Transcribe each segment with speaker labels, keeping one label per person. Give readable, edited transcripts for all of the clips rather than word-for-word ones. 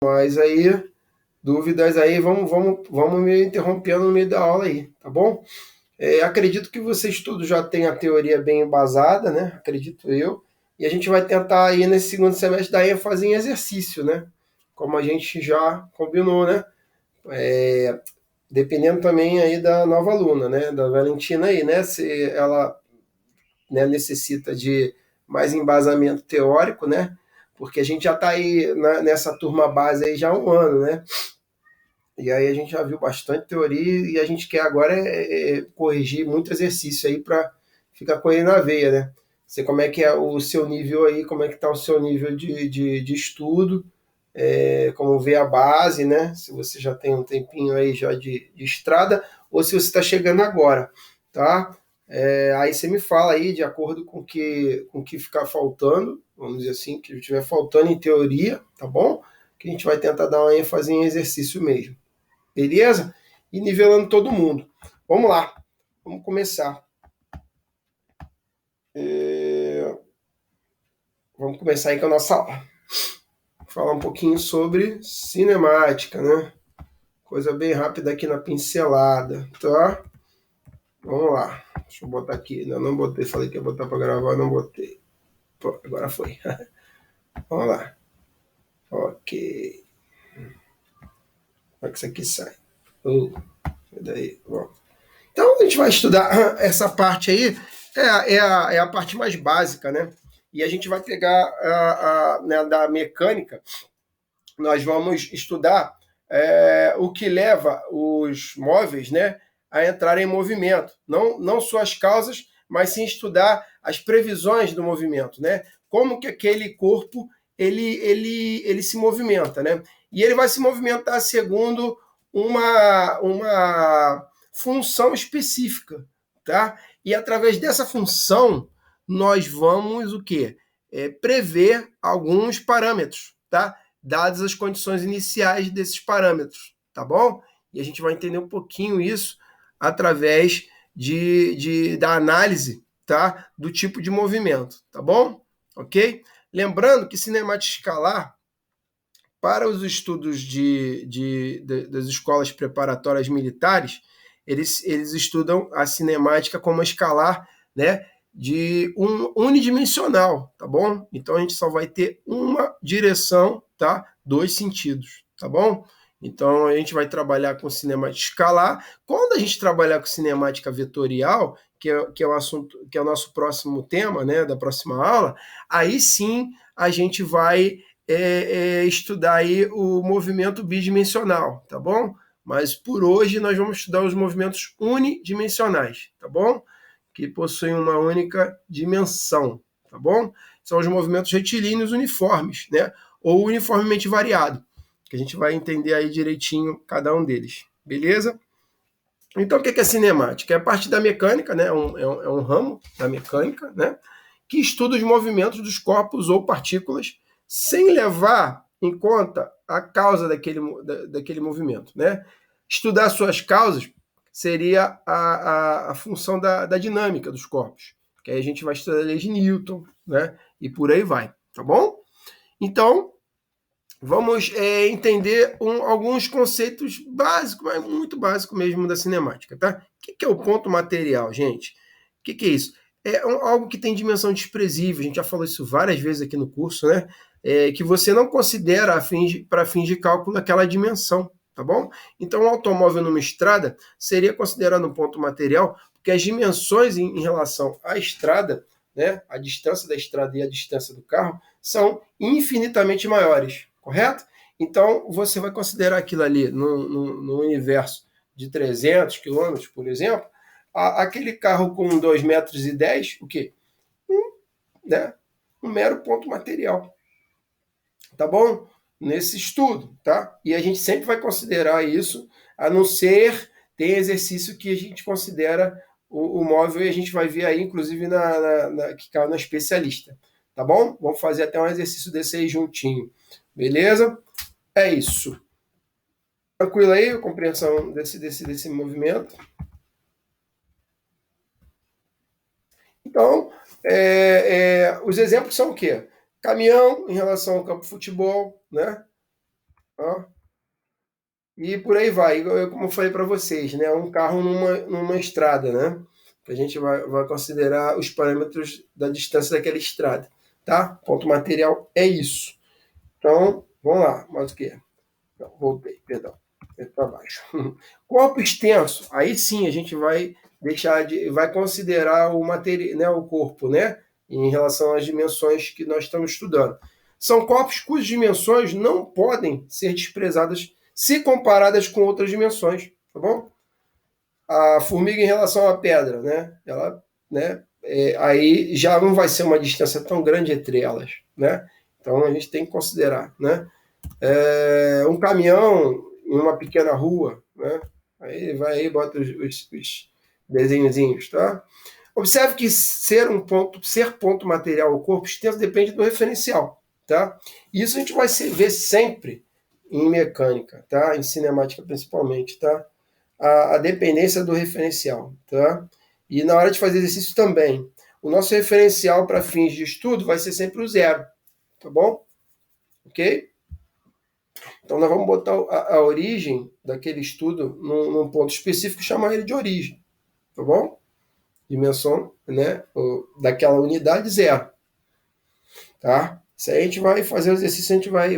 Speaker 1: Mas aí, dúvidas aí, vamos me interrompendo no meio da aula aí, tá bom? Acredito que vocês todos já têm a teoria bem embasada, né? Acredito eu. E a gente vai tentar aí nesse segundo semestre dar ênfase em exercício, né? Como a gente já combinou, né? Dependendo também aí da nova aluna, né? Da Valentina aí, né? Se ela, né, necessita de mais embasamento teórico, né? Porque a gente já está aí nessa turma base aí já há um ano, né? E aí a gente já viu bastante teoria e a gente quer agora corrigir muito exercício aí para ficar com ele na veia, né? Sei como é que é o seu nível aí, como é que está o seu nível de estudo, como ver a base, né? Se você já tem um tempinho aí já de estrada ou se você está chegando agora, tá? Aí você me fala aí, de acordo com que ficar faltando, vamos dizer assim, que estiver faltando em teoria, tá bom? Que a gente vai tentar dar uma ênfase em exercício mesmo. Beleza? E nivelando todo mundo. Vamos lá, vamos começar. Vamos começar aí com a nossa aula. Vou falar um pouquinho sobre cinemática, né? Coisa bem rápida aqui na pincelada, tá? Vamos lá. Deixa eu botar aqui. Não botei, falei que ia botar para gravar, não botei. Pô, agora foi. Vamos lá. Ok. Como é que isso aqui sai? Daí, bom. Então a gente vai estudar essa parte aí, é a parte mais básica, né? E a gente vai pegar né, da mecânica, nós vamos estudar o que leva os móveis, né, a entrar em movimento. Não só as causas, mas sim estudar as previsões do movimento, né? Como que aquele corpo ele se movimenta, né? E ele vai se movimentar segundo uma função específica, tá? E através dessa função nós vamos o quê? Prever alguns parâmetros, tá? Dadas as condições iniciais desses parâmetros, tá bom? E a gente vai entender um pouquinho isso através da análise, tá? Do tipo de movimento, tá bom? Ok? Lembrando que cinemática escalar, para os estudos das escolas preparatórias militares, eles estudam a cinemática como escalar, né, de unidimensional, tá bom? Então a gente só vai ter uma direção, tá? Dois sentidos, tá bom? Então a gente vai trabalhar com cinemática escalar. Quando a gente trabalhar com cinemática vetorial, que é o assunto, que é o nosso próximo tema, né, da próxima aula, aí sim a gente vai estudar aí o movimento bidimensional, tá bom? Mas por hoje nós vamos estudar os movimentos unidimensionais, tá bom? Que possuem uma única dimensão, tá bom? São os movimentos retilíneos uniformes, né? Ou uniformemente variado, que a gente vai entender aí direitinho cada um deles, beleza? Então, o que é cinemática? É a parte da mecânica, né? É um ramo da mecânica, né? Que estuda os movimentos dos corpos ou partículas sem levar em conta a causa daquele movimento, né? Estudar suas causas seria a função da dinâmica dos corpos, que aí a gente vai estudar a lei de Newton, né? E por aí vai, tá bom? Então, vamos entender alguns conceitos básicos, mas muito básicos mesmo da cinemática, tá? O que é o ponto material, gente? O que é isso? Algo que tem dimensão desprezível, a gente já falou isso várias vezes aqui no curso, né? Que você não considera para fins de cálculo aquela dimensão, tá bom? Então, um automóvel numa estrada seria considerado um ponto material, porque as dimensões em relação à estrada, né? A distância da estrada e a distância do carro, são infinitamente maiores, correto? Então, você vai considerar aquilo ali no universo de 300 quilômetros, por exemplo, aquele carro com 2,10 metros, o quê? Né? Um mero ponto material, tá bom? Nesse estudo, tá? E a gente sempre vai considerar isso, a não ser tem exercício que a gente considera o móvel e a gente vai ver aí, inclusive, que caiu na especialista, tá bom? Vamos fazer até um exercício desse aí juntinho, beleza? É isso. Tranquilo aí, a compreensão desse movimento? Então, os exemplos são o quê? Caminhão em relação ao campo de futebol, né? Ó. E por aí vai, como eu falei para vocês, né? Um carro numa estrada, né? Que a gente vai considerar os parâmetros da distância daquela estrada, tá? Ponto material é isso. Então, vamos lá, mais o que? Não, voltei, perdão. Para baixo. Corpo extenso, aí sim a gente vai vai considerar o material, né, o corpo, né? Em relação às dimensões que nós estamos estudando. São corpos cujas dimensões não podem ser desprezadas se comparadas com outras dimensões, tá bom? A formiga em relação à pedra, né? Ela, né? Aí já não vai ser uma distância tão grande entre elas, né? Então a gente tem que considerar, né? Um caminhão em uma pequena rua, né? Aí vai aí, bota os desenhozinhos, tá? Observe que ser ponto material ou corpo extenso depende do referencial, tá? Isso a gente vai ver sempre em mecânica, tá? Em cinemática principalmente, tá? A dependência do referencial, tá? E na hora de fazer exercício também. O nosso referencial para fins de estudo vai ser sempre o zero, tá bom? Ok? Então, nós vamos botar a origem daquele estudo num ponto específico e chamar ele de origem, tá bom? Dimensão, né, daquela unidade zero, tá? Se a gente vai fazer o exercício, a gente vai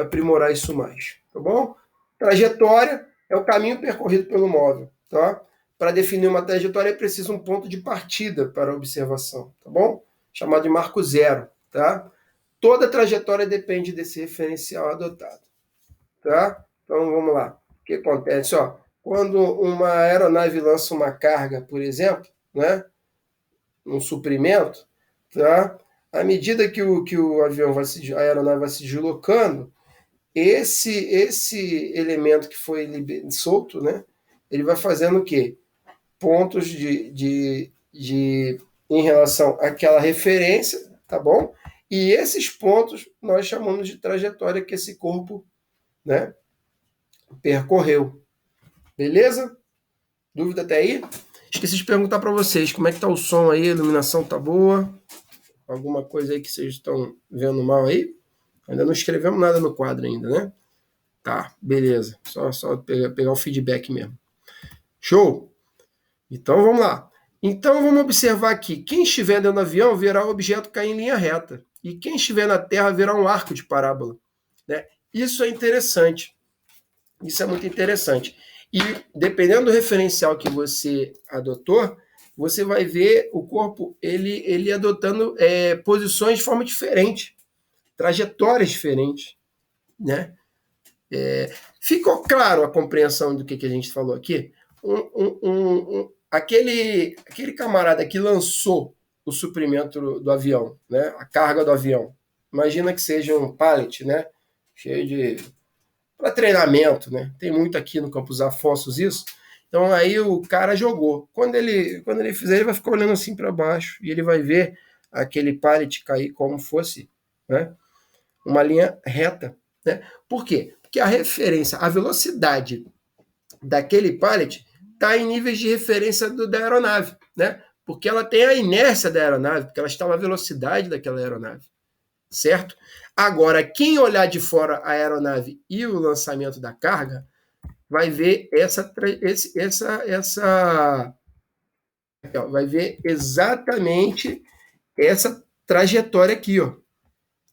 Speaker 1: aprimorar isso mais, tá bom? Trajetória é o caminho percorrido pelo móvel, tá? Para definir uma trajetória é preciso um ponto de partida para a observação, tá bom? Chamado de marco zero, tá? Toda trajetória depende desse referencial adotado. Tá? Então vamos lá. O que acontece? Ó, quando uma aeronave lança uma carga, por exemplo, né, um suprimento, tá? À medida que o avião a aeronave vai se deslocando, esse elemento que foi solto, né, ele vai fazendo o quê? Pontos em relação àquela referência, tá bom? E esses pontos nós chamamos de trajetória que esse corpo, né, percorreu. Beleza? Dúvida até aí? Esqueci de perguntar para vocês como é que tá o som aí, a iluminação tá boa? Alguma coisa aí que vocês estão vendo mal aí? Ainda não escrevemos nada no quadro ainda, né? Tá, beleza. Só pegar o feedback mesmo. Show? Então vamos lá. Então vamos observar aqui. Quem estiver dentro do avião verá o objeto cair em linha reta. E quem estiver na Terra verá um arco de parábola. Né? Isso é interessante. Isso é muito interessante. E dependendo do referencial que você adotou, você vai ver o corpo ele adotando posições de forma diferente, trajetórias diferentes, né? Ficou claro a compreensão do que a gente falou aqui? Aquele camarada que lançou o suprimento do avião, né? A carga do avião. Imagina que seja um pallet, né? Cheio de para treinamento, né? Tem muito aqui no Campos Afonso isso. Então aí o cara jogou. Quando ele fizer, ele vai ficar olhando assim para baixo e ele vai ver aquele pallet cair como fosse, né, uma linha reta, né? Por quê? Porque a referência, a velocidade daquele pallet está em níveis de referência da aeronave, né? Porque ela tem a inércia da aeronave, porque ela está na velocidade daquela aeronave, certo? Agora, quem olhar de fora a aeronave e o lançamento da carga, vai ver vai ver exatamente essa trajetória aqui, ó,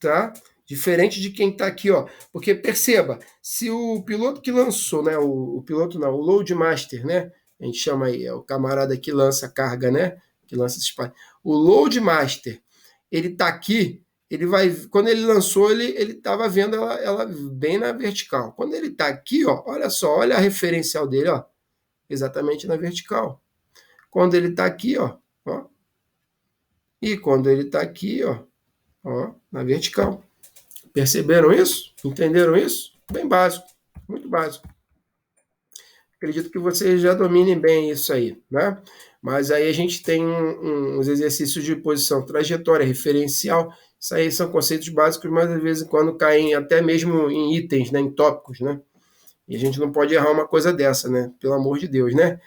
Speaker 1: tá? Diferente de quem está aqui, ó. Porque perceba, se o piloto que lançou, né? O piloto não, o load master, né? A gente chama aí, é o camarada que lança a carga, né? Que lança esses pais. O load master, ele tá aqui, ele vai. Quando ele lançou, ele estava vendo ela bem na vertical. Quando ele está aqui, ó, olha só, olha a referencial dele, ó. Exatamente na vertical. Quando ele está aqui, ó. E quando ele está aqui, ó, na vertical. Perceberam isso? Entenderam isso? Bem básico, muito básico. Acredito que vocês já dominem bem isso aí, né? Mas aí a gente tem uns exercícios de posição, trajetória, referencial. Isso aí são conceitos básicos, mas de vez em quando caem até mesmo em itens, né, em tópicos, né? E a gente não pode errar uma coisa dessa, né? Pelo amor de Deus, né?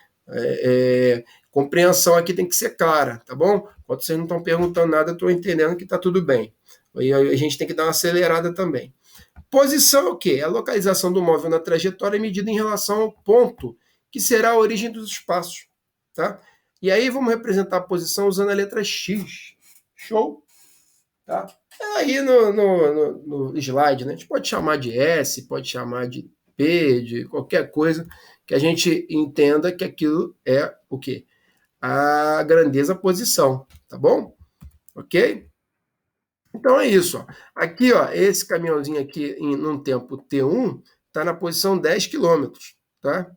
Speaker 1: Compreensão aqui tem que ser clara, tá bom? Quando vocês não estão perguntando nada, eu estou entendendo que está tudo bem. E a gente tem que dar uma acelerada também. Posição é o quê? É a localização do móvel na trajetória medida em relação ao ponto, que será a origem dos espaços. Tá? E aí vamos representar a posição usando a letra X. Show? Tá? Aí no slide, né? A gente pode chamar de S, pode chamar de P, de qualquer coisa que a gente entenda que aquilo é o quê? A grandeza posição, tá bom? Ok? Então é isso. Ó. Aqui, ó, esse caminhãozinho aqui, num tempo T1, está na posição 10 km. Tá?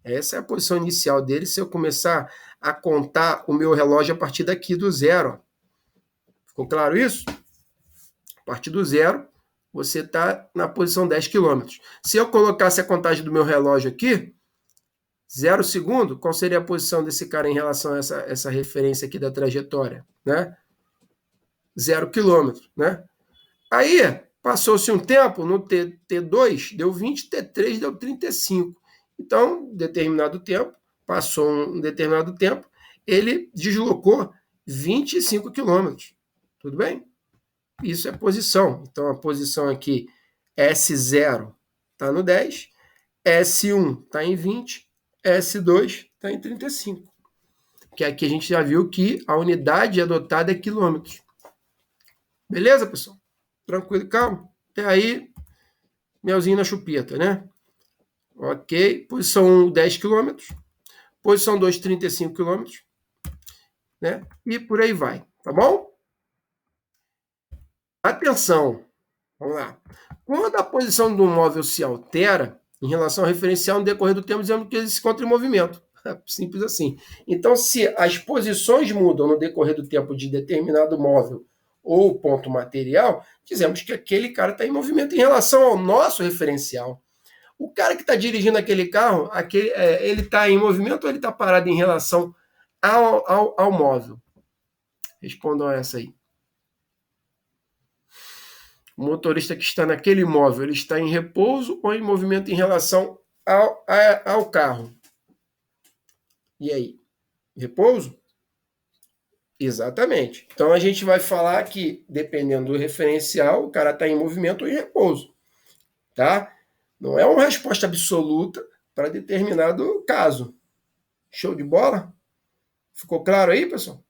Speaker 1: Essa é a posição inicial dele. Se eu começar a contar o meu relógio a partir daqui do zero. Ó. Ficou claro isso? A partir do zero, você está na posição 10 km. Se eu colocasse a contagem do meu relógio aqui, 0 segundo, qual seria a posição desse cara em relação a essa referência aqui da trajetória? Né? 0 quilômetro, né? Aí, passou-se um tempo, no T2 deu 20, T3 deu 35. Então, determinado tempo, passou um determinado tempo, ele deslocou 25 quilômetros. Tudo bem? Isso é posição. Então, a posição aqui, S0 está no 10, S1 está em 20, S2 está em 35. Que aqui a gente já viu que a unidade adotada é quilômetros. Beleza, pessoal? Tranquilo, calma. Até aí, melzinho na chupeta, né? Ok. Posição 1, 10 km. Posição 2, 35 km. Né? E por aí vai. Tá bom? Atenção. Vamos lá. Quando a posição do móvel se altera em relação ao referencial no decorrer do tempo, dizemos que ele se encontra em movimento. Simples assim. Então, se as posições mudam no decorrer do tempo de determinado móvel ou ponto material, dizemos que aquele cara está em movimento em relação ao nosso referencial. O cara que está dirigindo aquele carro, ele está em movimento ou ele está parado em relação ao móvel? Respondam a essa aí. O motorista que está naquele móvel, ele está em repouso ou em movimento em relação ao carro? E aí? Repouso? Exatamente. Então a gente vai falar que, dependendo do referencial, o cara está em movimento ou em repouso. Tá? Não é uma resposta absoluta para determinado caso. Show de bola? Ficou claro aí, pessoal?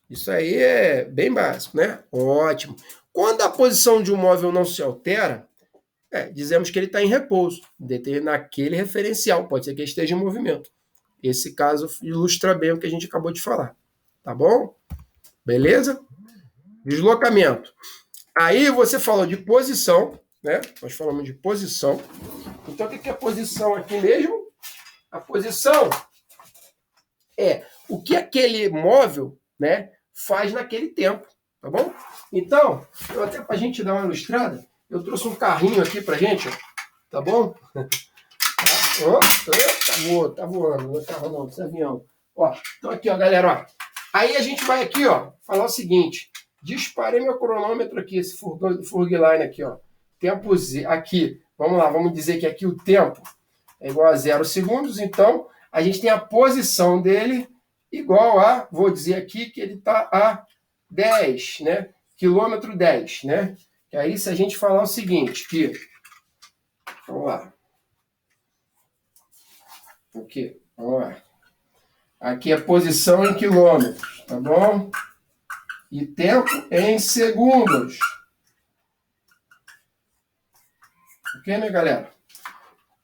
Speaker 1: Isso aí é bem básico, né? Ótimo. Quando a posição de um móvel não se altera, dizemos que ele está em repouso, naquele referencial. Pode ser que ele esteja em movimento. Esse caso ilustra bem o que a gente acabou de falar. Tá bom? Beleza? Deslocamento. Aí você falou de posição, né? Nós falamos de posição. Então, o que é posição aqui mesmo? A posição é o que aquele móvel, né, faz naquele tempo, tá bom? Então, até para a gente dar uma ilustrada, eu trouxe um carrinho aqui para gente, ó, tá bom? Tá voando, não é carro não, esse avião. Ó, então aqui, ó, galera, ó. Aí a gente vai aqui, ó, falar o seguinte, disparei meu cronômetro aqui, esse Furgline aqui, ó. Tempo aqui, vamos lá, vamos dizer que aqui o tempo é igual a 0 segundos, então a gente tem a posição dele igual a, vou dizer aqui que ele está a 10, né? Quilômetro 10, né? Que aí se a gente falar o seguinte, que, vamos lá. Aqui, vamos lá. Aqui é posição em quilômetros, tá bom? E tempo em segundos. Ok, né, galera?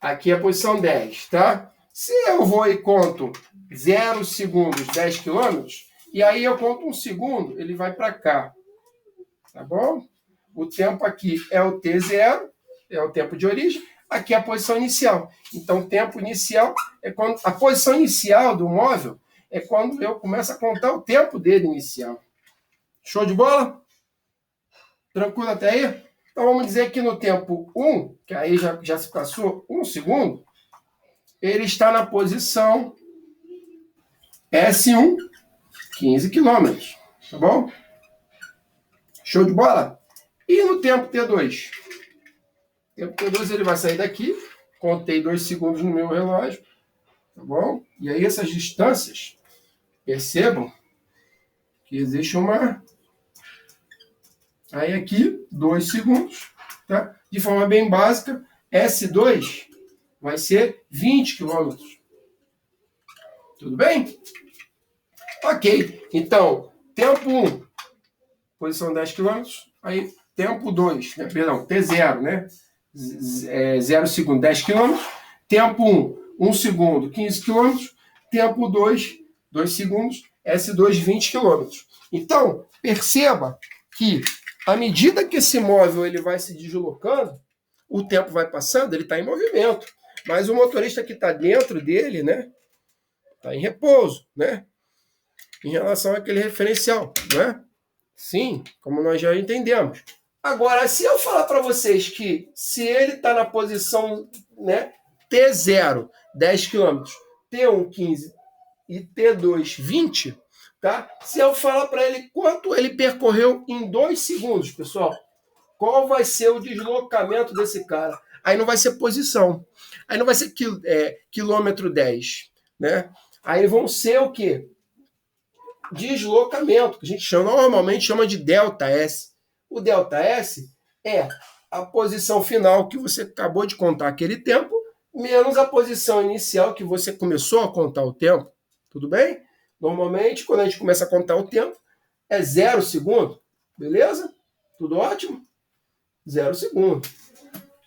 Speaker 1: Aqui é a posição 10, tá? Se eu vou e conto 0 segundos, 10 quilômetros, e aí eu conto 1 segundo, ele vai para cá. Tá bom? O tempo aqui é o T0, é o tempo de origem. Aqui é a posição inicial. Então, o tempo inicial é quando... A posição inicial do móvel é quando eu começo a contar o tempo dele inicial. Show de bola? Tranquilo até aí? Então, vamos dizer que no tempo 1, que aí já se passou 1 segundo, ele está na posição S1, 15 quilômetros. Tá bom? Show de bola? E no tempo T2? O tempo T2 ele vai sair daqui. Contei 2 segundos no meu relógio. Tá bom? E aí essas distâncias, percebam que existe uma... Aí aqui, 2 segundos. Tá? De forma bem básica, S2 vai ser 20 km. Tudo bem? Ok. Então, tempo 1, posição 10 km. Aí, tempo 2, né? Perdão, T0, né? 0 segundo, 10 km. Tempo 1, 1 segundo, 15 km. Tempo 2, 2 segundos, S2, 20 km. Então, perceba que, à medida que esse móvel ele vai se deslocando, o tempo vai passando, ele está em movimento. Mas o motorista que está dentro dele, né, está em repouso, né, em relação àquele referencial, né? Sim, como nós já entendemos. Agora, se eu falar para vocês que se ele está na posição, né, T0, 10 km, T1, 15 e T2, 20, tá? Se eu falar para ele quanto ele percorreu em 2 segundos, pessoal, qual vai ser o deslocamento desse cara? Aí não vai ser posição. Aí não vai ser quilômetro 10, né? Aí vão ser o quê? Deslocamento, que a gente normalmente chama de delta S. O delta S é a posição final que você acabou de contar aquele tempo, menos a posição inicial que você começou a contar o tempo. Tudo bem? Normalmente, quando a gente começa a contar o tempo, é 0 segundo. Beleza? Tudo ótimo? 0 segundo.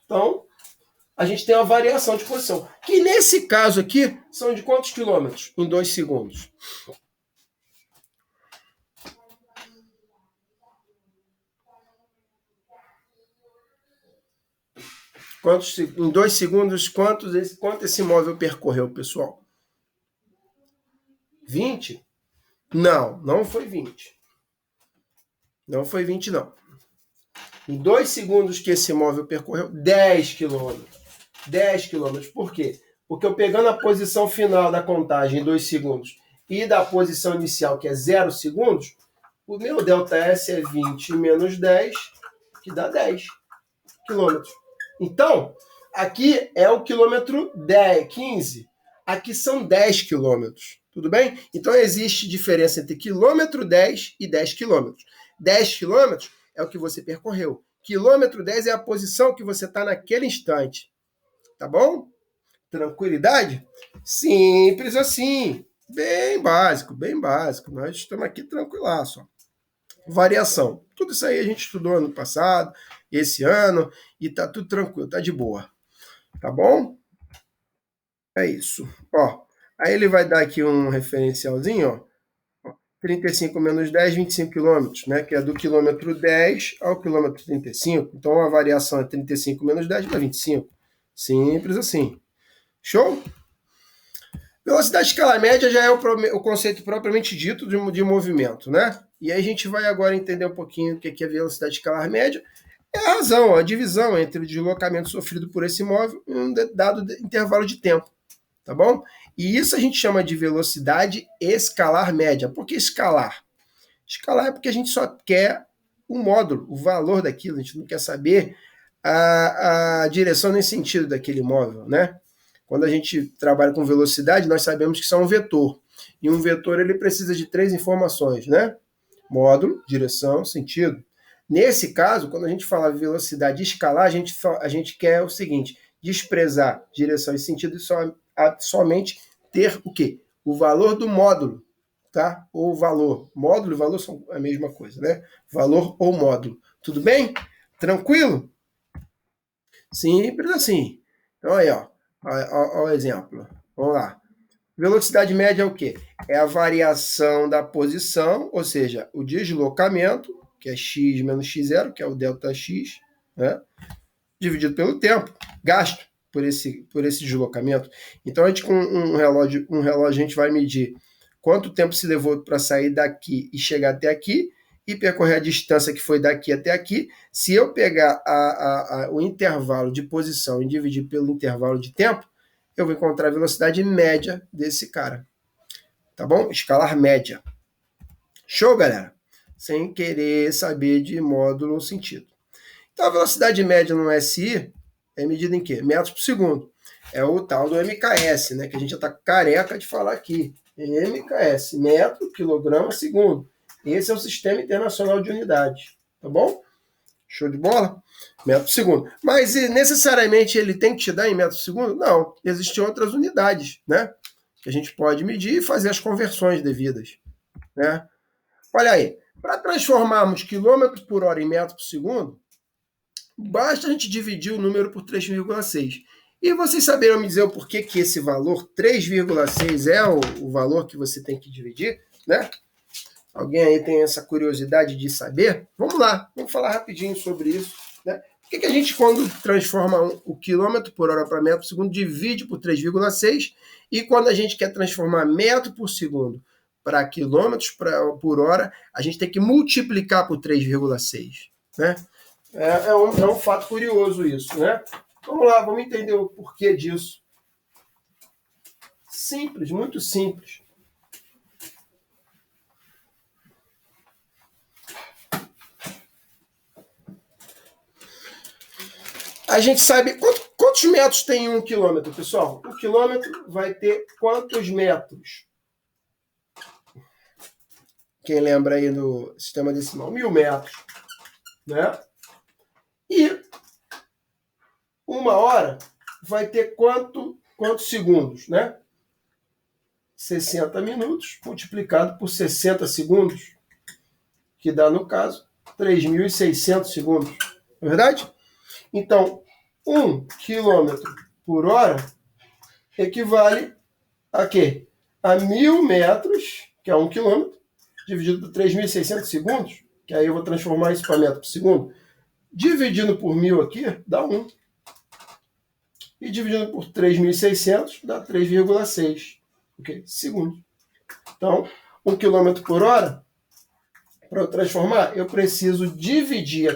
Speaker 1: Então, a gente tem uma variação de posição. Que nesse caso aqui, são de quantos quilômetros em 2 segundos? Em 2 segundos, quanto esse móvel percorreu, pessoal? 20? Não, não foi 20. Não foi 20, não. Em 2 segundos que esse móvel percorreu, 10 quilômetros. 10 quilômetros. Por quê? Porque eu pegando a posição final da contagem em 2 segundos e da posição inicial, que é 0 segundos, o meu ΔS é 20 menos 10, que dá 10 quilômetros. Então, aqui é o quilômetro 10, 15. Aqui são 10 quilômetros. Tudo bem? Então, existe diferença entre quilômetro 10 e 10 quilômetros. 10 quilômetros é o que você percorreu. Quilômetro 10 é a posição que você está naquele instante. Tá bom? Tranquilidade? Simples assim. Bem básico, bem básico. Nós estamos aqui tranquilaço. Variação. Tudo isso aí a gente estudou ano passado, esse ano, e tá tudo tranquilo, tá de boa. Tá bom? É isso. Ó, aí ele vai dar aqui um referencialzinho, ó. 35 menos 10, 25 quilômetros, né? Que é do quilômetro 10 ao quilômetro 35. Então a variação é 35 menos 10 dá 25. Simples assim. Show? Velocidade escalar média já é o conceito propriamente dito de movimento, né? E aí a gente vai agora entender um pouquinho o que é velocidade escalar média. É a razão, a divisão entre o deslocamento sofrido por esse móvel em um dado intervalo de tempo, tá bom? E isso a gente chama de velocidade escalar média. Por que escalar? Escalar é porque a gente só quer o módulo, o valor daquilo, a gente não quer saber a direção nem sentido daquele móvel, né? Quando a gente trabalha com velocidade, nós sabemos que isso é um vetor. E um vetor ele precisa de 3 informações, né? Módulo, direção, sentido. Nesse caso, quando a gente fala velocidade escalar, a gente quer o seguinte: desprezar direção e sentido e somente ter o quê? O valor do módulo, tá? Ou valor. Módulo e valor são a mesma coisa, né? Valor ou módulo. Tudo bem? Tranquilo? Simples assim. Então aí, ó. Olha o exemplo. Vamos lá. Velocidade média é o quê? É a variação da posição, ou seja, o deslocamento, que é x menos x0, que é o ΔX, né? Dividido pelo tempo gasto por esse deslocamento. Então, a gente com um relógio a gente vai medir quanto tempo se levou para sair daqui e chegar até aqui, e percorrer a distância que foi daqui até aqui. Se eu pegar o intervalo de posição e dividir pelo intervalo de tempo, eu vou encontrar a velocidade média desse cara. Tá bom? Escalar média. Show, galera? Sem querer saber de módulo ou sentido. Então, a velocidade média no SI é medida em quê? Metros por segundo. É o tal do MKS, né? Que a gente já está careca de falar aqui. MKS, metro, quilograma, segundo. Esse é o Sistema Internacional de Unidades. Tá bom? Show de bola? Metro por segundo. Mas necessariamente ele tem que te dar em metro por segundo? Não. Existem outras unidades, né? Que a gente pode medir e fazer as conversões devidas, né? Olha aí, para transformarmos quilômetros por hora em metro por segundo, basta a gente dividir o número por 3,6. E vocês saberão me dizer o porquê que esse valor 3,6 é o valor que você tem que dividir, né? Alguém aí tem essa curiosidade de saber? Vamos lá, vamos falar rapidinho sobre isso, né? Por que a gente, quando transforma o quilômetro por hora para metro por segundo, divide por 3,6 e quando a gente quer transformar metro por segundo para quilômetros por hora, a gente tem que multiplicar por 3,6, né? É um fato curioso isso, né? Vamos lá, vamos entender o porquê disso. Simples, muito simples. A gente sabe quantos metros tem 1 quilômetro, pessoal? 1 quilômetro vai ter quantos metros? Quem lembra aí do sistema decimal? 1000 metros, né? E 1 hora vai ter quantos segundos, né? 60 minutos multiplicado por 60 segundos, que dá, no caso, 3.600 segundos. Não é verdade? Então, 1 quilômetro por hora equivale a quê? A 1000 metros, que é 1 quilômetro, dividido por 3.600 segundos, que aí eu vou transformar isso para metro por segundo, dividindo por 1000 aqui, dá 1. E dividindo por 3.600, dá 3,6 segundos. Então, 1 km por hora, para eu transformar, eu preciso dividir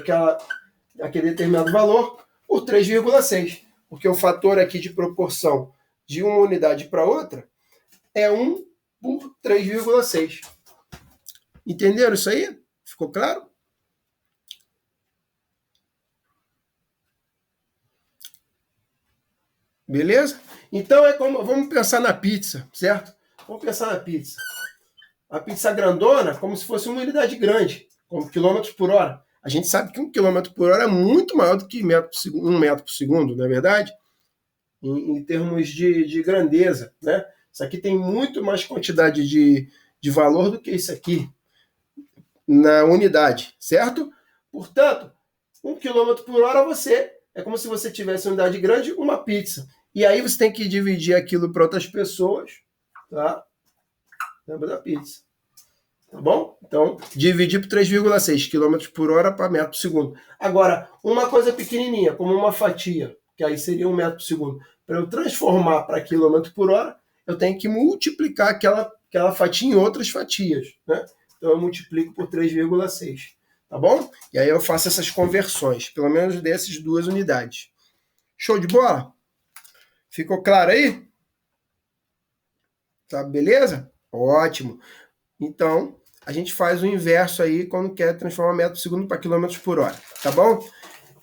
Speaker 1: aquele determinado valor por 3,6, porque o fator aqui de proporção de uma unidade para outra é 1 por 3,6. Entenderam isso aí? Ficou claro? Beleza? Então vamos pensar na pizza, certo? Vamos pensar na pizza. A pizza grandona, como se fosse uma unidade grande, como quilômetros por hora. A gente sabe que 1 quilômetro por hora é muito maior do que 1 metro por segundo, não é verdade? Em termos de grandeza, né? Isso aqui tem muito mais quantidade de valor do que isso aqui na unidade, certo? Portanto, 1 quilômetro por hora é como se você tivesse uma unidade grande, uma pizza. E aí você tem que dividir aquilo para outras pessoas, tá? Lembra da pizza. Tá bom? Então, dividir por 3,6 km por hora para metro por segundo. Agora, uma coisa pequenininha, como uma fatia, que aí seria 1 metro por segundo. Para eu transformar para quilômetro por hora, eu tenho que multiplicar aquela fatia em outras fatias, né? Então, eu multiplico por 3,6. Tá bom? E aí eu faço essas conversões, pelo menos dessas duas unidades. Show de bola? Ficou claro aí? Tá beleza? Ótimo. Então, a gente faz o inverso aí quando quer transformar metro por segundo para quilômetros por hora, tá bom?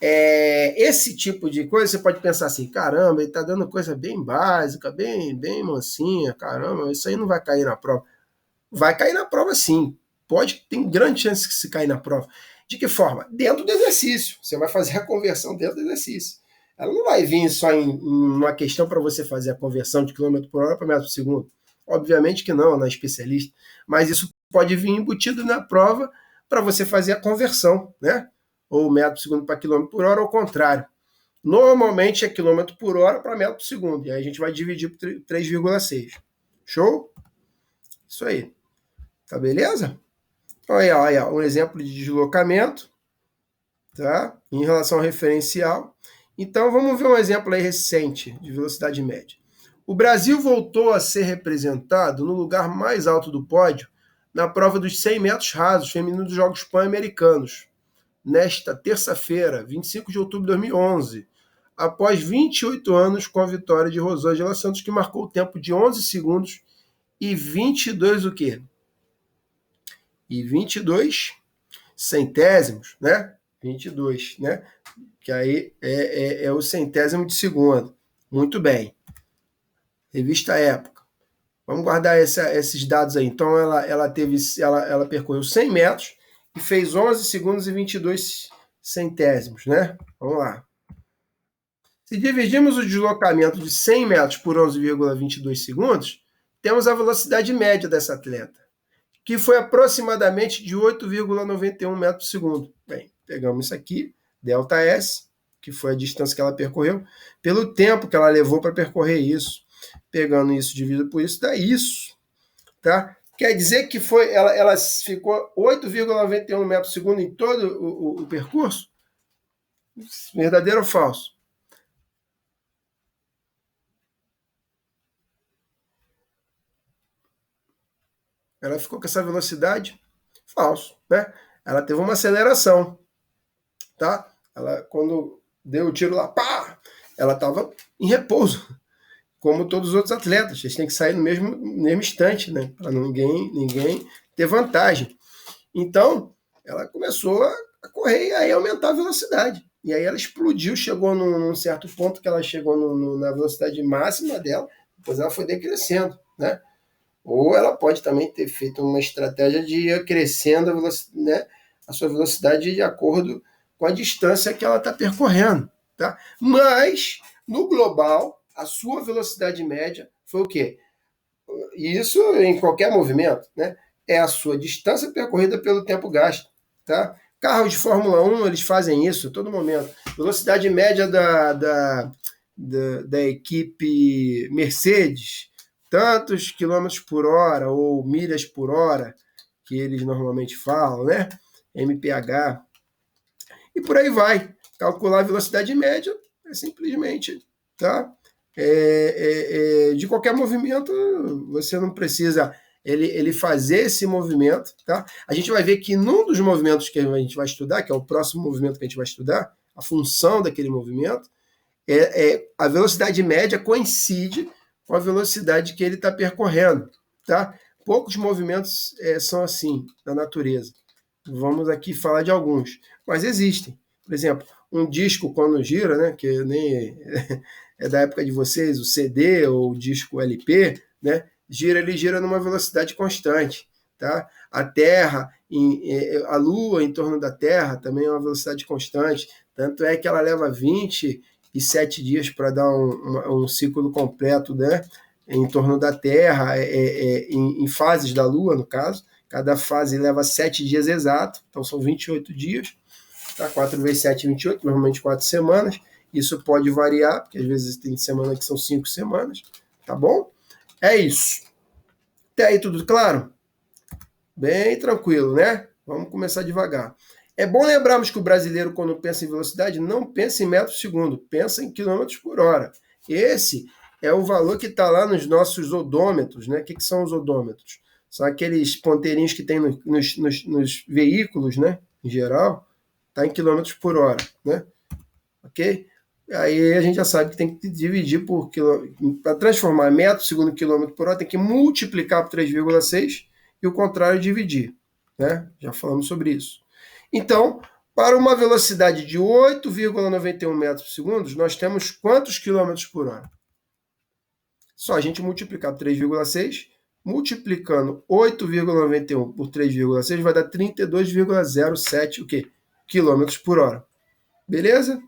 Speaker 1: Esse tipo de coisa, você pode pensar assim, caramba, ele está dando coisa bem básica, bem mansinha, caramba, isso aí não vai cair na prova. Vai cair na prova sim, tem grande chance que se cair na prova. De que forma? Dentro do exercício, você vai fazer a conversão dentro do exercício. Ela não vai vir só em uma questão para você fazer a conversão de quilômetro por hora para metro por segundo. Obviamente que não, na especialista, mas isso pode vir embutido na prova para você fazer a conversão, né? Ou metro por segundo para quilômetro por hora, ou ao contrário. Normalmente é quilômetro por hora para metro por segundo, e aí a gente vai dividir por 3,6. Show? Isso aí. Tá beleza? Olha, um exemplo de deslocamento, tá? Em relação ao referencial. Então, vamos ver um exemplo aí recente de velocidade média. O Brasil voltou a ser representado no lugar mais alto do pódio na prova dos 100 metros rasos feminino dos Jogos Pan-Americanos, nesta terça-feira, 25 de outubro de 2011, após 28 anos com a vitória de Rosângela Santos, que marcou o tempo de 11 segundos e 22 o quê? E 22 centésimos, né? 22, né? Que aí é o centésimo de segundo. Muito bem. Revista Época. Vamos guardar esses dados aí. Então, ela percorreu 100 metros e fez 11 segundos e 22 centésimos, né? Vamos lá. Se dividirmos o deslocamento de 100 metros por 11,22 segundos, temos a velocidade média dessa atleta, que foi aproximadamente de 8,91 metros por segundo. Bem, pegamos isso aqui, ΔS, que foi a distância que ela percorreu, pelo tempo que ela levou para percorrer isso. Pegando isso dividido por isso, dá isso. Tá? Quer dizer que ela ficou 8,91 metros por segundo em todo o percurso? Verdadeiro ou falso? Ela ficou com essa velocidade? Falso, né? Ela teve uma aceleração, tá? Ela, quando deu o tiro lá, pá! Ela estava em repouso, como todos os outros atletas. Eles têm que sair no mesmo instante, né? Para ninguém ter vantagem. Então, ela começou a correr e aí aumentar a velocidade. E aí ela explodiu, chegou num certo ponto que ela chegou na velocidade máxima dela, depois ela foi decrescendo, né? Ou ela pode também ter feito uma estratégia de ir crescendo né, a sua velocidade de acordo com a distância que ela está percorrendo. Tá? Mas, no global, a sua velocidade média foi o quê? Isso em qualquer movimento, né? É a sua distância percorrida pelo tempo gasto. Tá? Carros de Fórmula 1, eles fazem isso a todo momento. Velocidade média da equipe Mercedes, tantos quilômetros por hora ou milhas por hora, que eles normalmente falam, né? MPH. E por aí vai. Calcular a velocidade média é simplesmente, tá? De qualquer movimento, você não precisa ele fazer esse movimento, tá? A gente vai ver que num dos movimentos que a gente vai estudar, que é o próximo movimento que a gente vai estudar, a função daquele movimento, a velocidade média coincide com a velocidade que ele está percorrendo, tá? Poucos movimentos são assim na natureza. Vamos aqui falar de alguns, mas existem. Por exemplo, um disco quando gira, né, que nem é da época de vocês, o CD ou o disco LP, né, ele gira numa velocidade constante, tá? A Terra, a Lua em torno da Terra também é uma velocidade constante, tanto é que ela leva 27 dias para dar um ciclo completo, né, em torno da Terra, em fases da Lua, no caso. Cada fase leva 7 dias exatos, então são 28 dias. Tá? 4 vezes 7, 28, normalmente 4 semanas. Isso pode variar, porque às vezes tem semana que são 5 semanas. Tá bom? É isso. Até aí tudo claro? Bem tranquilo, né? Vamos começar devagar. É bom lembrarmos que o brasileiro, quando pensa em velocidade, não pensa em metros por segundo, pensa em quilômetros por hora. Esse é o valor que está lá nos nossos odômetros, né? O que são os odômetros? São aqueles ponteirinhos que tem nos veículos, né? Em geral, está em quilômetros por hora, né? Ok? Aí a gente já sabe que tem que dividir por quilômetro. Para transformar metro segundo quilômetro por hora, tem que multiplicar por 3,6 e o contrário dividir, né? Já falamos sobre isso. Então, para uma velocidade de 8,91 metros por segundo, nós temos quantos quilômetros por hora? Só a gente multiplicar por 3,6, multiplicando 8,91 por 3,6 vai dar 32,07 o quê? Quilômetros por hora. Beleza?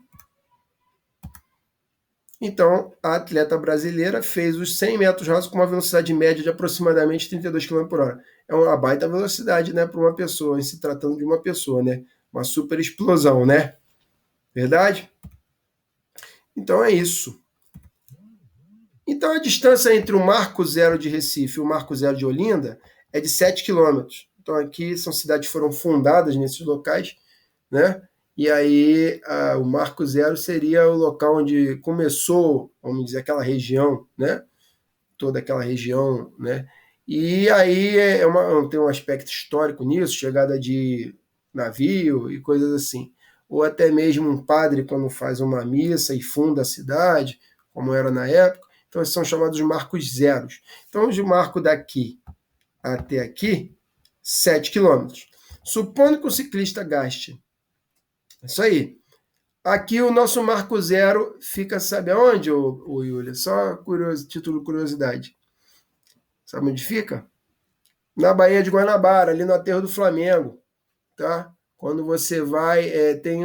Speaker 1: Então, a atleta brasileira fez os 100 metros rasos com uma velocidade média de aproximadamente 32 km por hora. É uma baita velocidade, né, para uma pessoa, em se tratando de uma pessoa, né? Uma super explosão, né? Verdade? Então é isso. Então a distância entre o Marco Zero de Recife e o Marco Zero de Olinda é de 7 km. Então aqui são cidades que foram fundadas nesses locais, né? E aí o Marco Zero seria o local onde começou, vamos dizer, aquela região, né? Toda aquela região, né? E aí tem um aspecto histórico nisso, chegada de navio e coisas assim. Ou até mesmo um padre quando faz uma missa e funda a cidade, como era na época. Então, esses são chamados marcos zeros. Então, de marco daqui até aqui, 7 quilômetros. Supondo que o ciclista gaste. Isso aí. Aqui o nosso marco zero fica, sabe aonde, ô Yulia? Só título de curiosidade. Sabe onde fica? Na Baía de Guanabara, ali no aterro do Flamengo. Tá? quando você vai, tem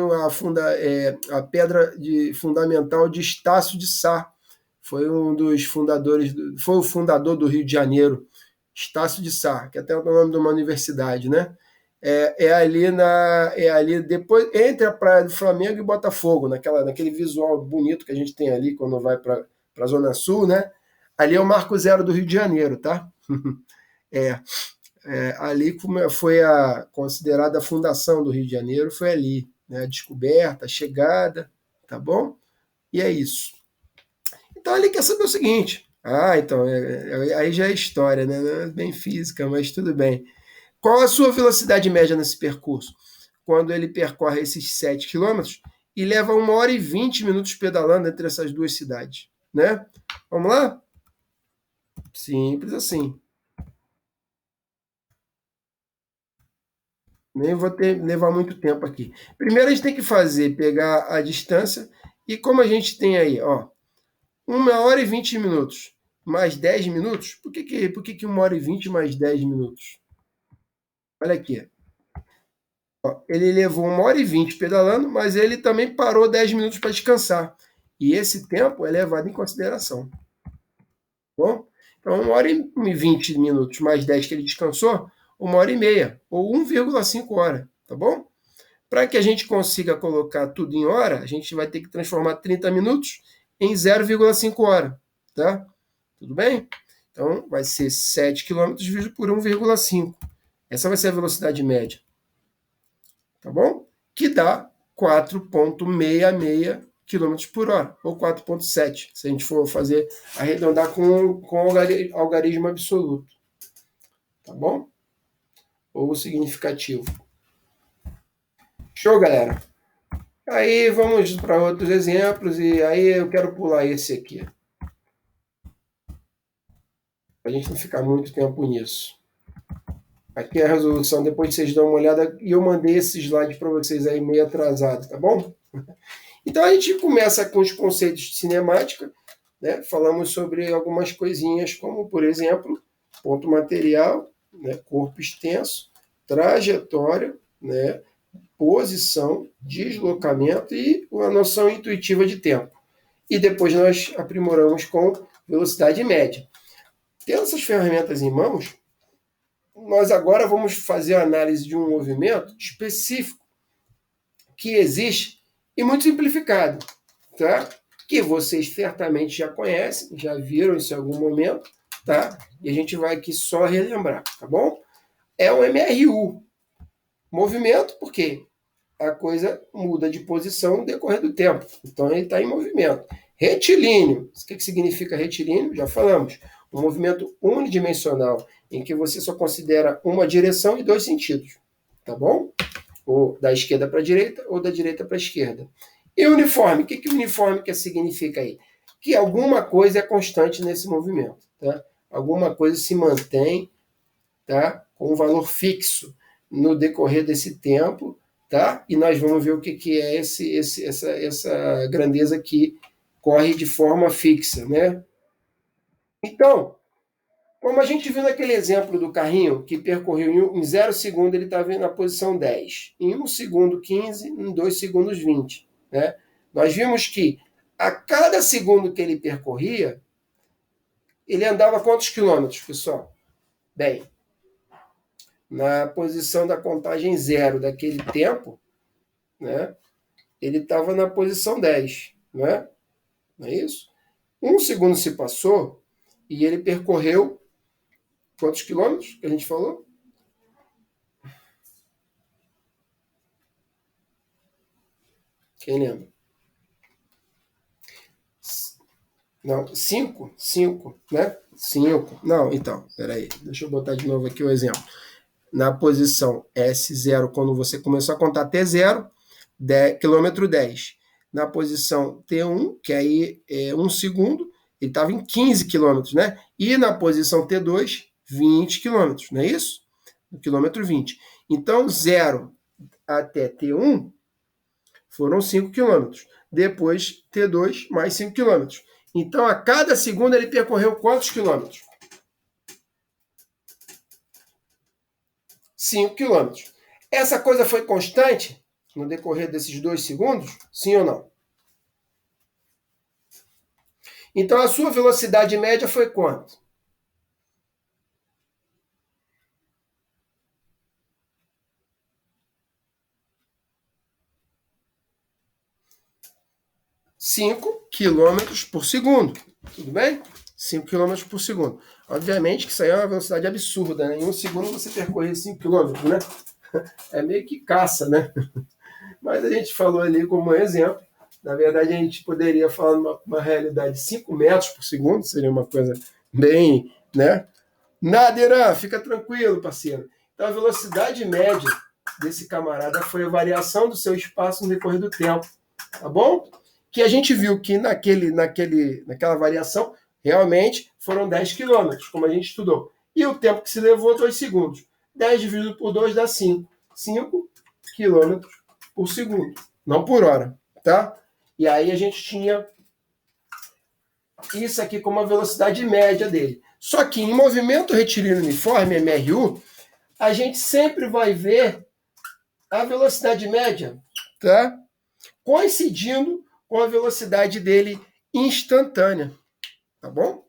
Speaker 1: a pedra fundamental de Estácio de Sá. Foi um dos fundadores, foi o fundador do Rio de Janeiro, Estácio de Sá, que até é o nome de uma universidade, né? Ali depois entre a Praia do Flamengo e Botafogo, naquele visual bonito que a gente tem ali quando vai para a Zona Sul, né? Ali é o Marco Zero do Rio de Janeiro, tá? Ali foi considerada a fundação do Rio de Janeiro, foi ali, né? A descoberta, a chegada, tá bom? E é isso. Então ele quer saber o seguinte. Então, aí já é história, né? Não é bem física, mas tudo bem. Qual a sua velocidade média nesse percurso? Quando ele percorre esses 7 quilômetros e leva 1 hora e 20 minutos pedalando entre essas duas cidades, né? Vamos lá? Simples assim. Nem vou levar muito tempo aqui. Primeiro a gente tem que pegar a distância, e como a gente tem aí, 1 hora e 20 minutos mais 10 minutos, por que 1 hora e 20 mais 10 minutos? Olha aqui. Ele levou 1 hora e 20 pedalando, mas ele também parou 10 minutos para descansar. E esse tempo é levado em consideração. Bom? Então, 1 hora e 20 minutos mais 10 que ele descansou, 1 hora e meia, ou 1,5 hora, tá bom? Para que a gente consiga colocar tudo em hora, a gente vai ter que transformar 30 minutos em 0,5 hora, tá? Tudo bem? Então, vai ser 7 km dividido por 1,5. Essa vai ser a velocidade média, tá bom? Que dá 4,66 km por hora, ou 4,7, se a gente for arredondar com algarismo absoluto, tá bom? Ou significativo. Show, galera? Aí vamos para outros exemplos, e aí eu quero pular esse aqui, para a gente não ficar muito tempo nisso. Aqui é a resolução, depois vocês dão uma olhada, e eu mandei esse slide para vocês aí meio atrasado, tá bom? Então a gente começa com os conceitos de cinemática, né? Falamos sobre algumas coisinhas, como por exemplo, ponto material, né? Corpo extenso, trajetória, né? Posição, deslocamento e a noção intuitiva de tempo. E depois nós aprimoramos com velocidade média. Tendo essas ferramentas em mãos, nós agora vamos fazer a análise de um movimento específico que existe e muito simplificado, tá? Que vocês certamente já conhecem, já viram isso em algum momento, tá? E a gente vai aqui só relembrar, tá bom? É o MRU. Movimento, porque a coisa muda de posição no decorrer do tempo. Então, ele está em movimento. Retilíneo. O que significa retilíneo? Já falamos. Um movimento unidimensional, em que você só considera uma direção e dois sentidos. Tá bom? Ou da esquerda para a direita, ou da direita para a esquerda. E uniforme. O que uniforme significa aí? Que alguma coisa é constante nesse movimento. Tá? Alguma coisa se mantém, tá? Com um valor fixo no decorrer desse tempo, tá? E nós vamos ver o que é essa grandeza que corre de forma fixa, né? Então, como a gente viu naquele exemplo do carrinho que percorreu em 0 segundo, ele estava na posição 10, em 1 segundo 15, em 2 segundos 20, né? Nós vimos que a cada segundo que ele percorria, ele andava quantos quilômetros, pessoal? Bem, na posição da contagem 0 daquele tempo, né? Ele estava na posição 10, né? Não é isso? 1 segundo se passou e ele percorreu quantos quilômetros que a gente falou? Quem lembra? Não, 5, né? 5. Não, então, peraí. Deixa eu botar de novo aqui o exemplo. Na posição S0, quando você começou a contar até 0, quilômetro 10. Na posição T1, que aí é 1 segundo, ele estava em 15 quilômetros, né? E na posição T2, 20 quilômetros, não é isso? No quilômetro 20. Então, 0 até T1 foram 5 quilômetros. Depois, T2, mais 5 quilômetros. Então, a cada segundo, ele percorreu quantos quilômetros? 5 quilômetros. Essa coisa foi constante no decorrer desses 2 segundos? Sim ou não? Então, a sua velocidade média foi quanto? Cinco quilômetros por segundo. Tudo bem? 5 km por segundo. Obviamente que isso aí é uma velocidade absurda, né? Em um segundo você percorrer 5 km, né? É meio que caça, né? Mas a gente falou ali como exemplo. Na verdade, a gente poderia falar numa realidade 5 metros por segundo, seria uma coisa bem, né? Nada, Irã, fica tranquilo, parceiro. Então, a velocidade média desse camarada foi a variação do seu espaço no decorrer do tempo, tá bom? Que a gente viu que naquela variação, realmente foram 10 quilômetros, como a gente estudou. E o tempo que se levou, 2 segundos. 10 dividido por 2 dá 5. 5 quilômetros por segundo, não por hora, tá? E aí a gente tinha isso aqui como a velocidade média dele. Só que em movimento retilíneo uniforme, MRU, a gente sempre vai ver a velocidade média, tá? Coincidindo com a velocidade dele instantânea, tá bom?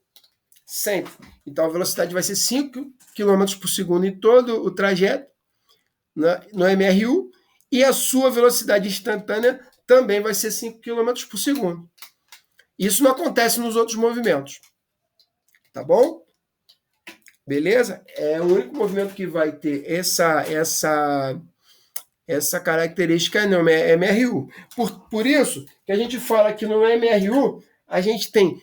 Speaker 1: Sempre. Então a velocidade vai ser 5 km por segundo em todo o trajeto, né, no MRU, e a sua velocidade instantânea também vai ser 5 km por segundo. Isso não acontece nos outros movimentos, tá bom? Beleza? É o único movimento que vai ter essa característica no MRU. Por isso que a gente fala que no MRU a gente tem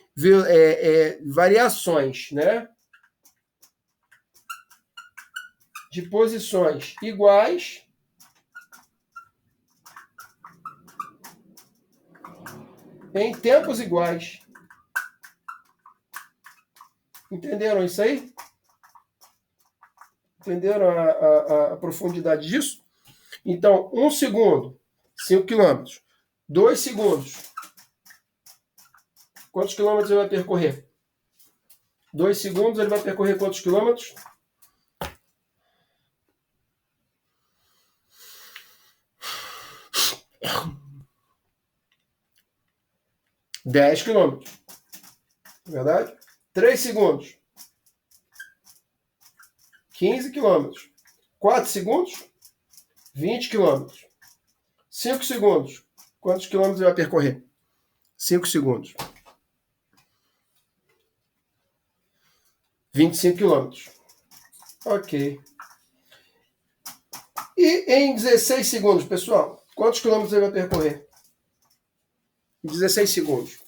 Speaker 1: variações, né, de posições iguais em tempos iguais. Entenderam isso aí? Entenderam a profundidade disso? Então, 1 segundo, 5 quilômetros. 2 segundos. Quantos quilômetros ele vai percorrer? 2 segundos, ele vai percorrer quantos quilômetros? 10 quilômetros. Verdade? 3 segundos. 15 quilômetros. 4 segundos. 20 quilômetros. 5 segundos. Quantos quilômetros ele vai percorrer? 5 segundos. 25 quilômetros. Ok. E em 16 segundos, pessoal, quantos quilômetros ele vai percorrer? Em 16 segundos.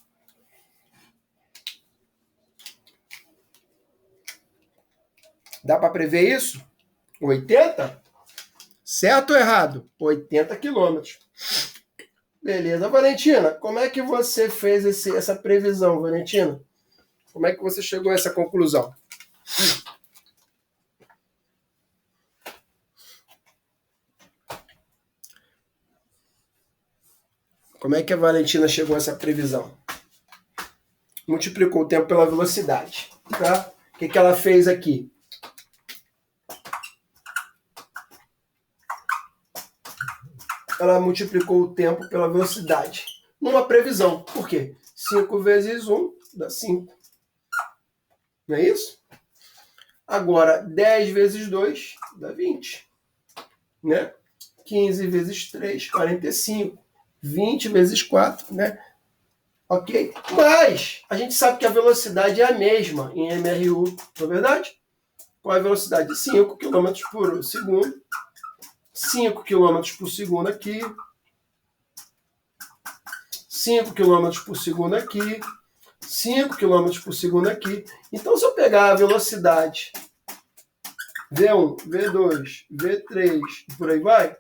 Speaker 1: Dá para prever isso? 80? Certo ou errado? 80 quilômetros. Beleza. Valentina, como é que você fez essa previsão, Valentina? Como é que você chegou a essa conclusão? Como é que a Valentina chegou a essa previsão? Multiplicou o tempo pela velocidade, tá? O que ela fez aqui? Ela multiplicou o tempo pela velocidade. Numa previsão. Por quê? 5 vezes 1 dá 5. Não é isso? Agora, 10 vezes 2 dá 20. Né? 15 vezes 3, 45. 20 vezes 4, né? Ok? Mas a gente sabe que a velocidade é a mesma em MRU, não é verdade? Qual é a velocidade? 5 km por segundo. 5 km por segundo aqui. 5 km por segundo aqui. 5 km por segundo aqui. Então, se eu pegar a velocidade V1, V2, V3 e por aí vai,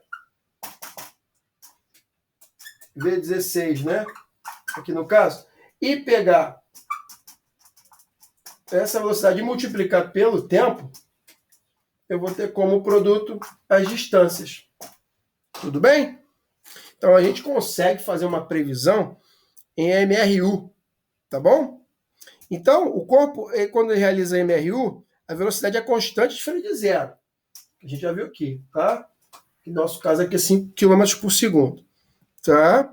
Speaker 1: V16, né? Aqui no caso, e pegar essa velocidade e multiplicar pelo tempo, eu vou ter como produto as distâncias. Tudo bem? Então a gente consegue fazer uma previsão em MRU, tá bom? Então o corpo, quando ele realiza MRU, a velocidade é constante diferente de zero. A gente já viu aqui, tá? Em nosso caso aqui é 5 km por segundo. Tá?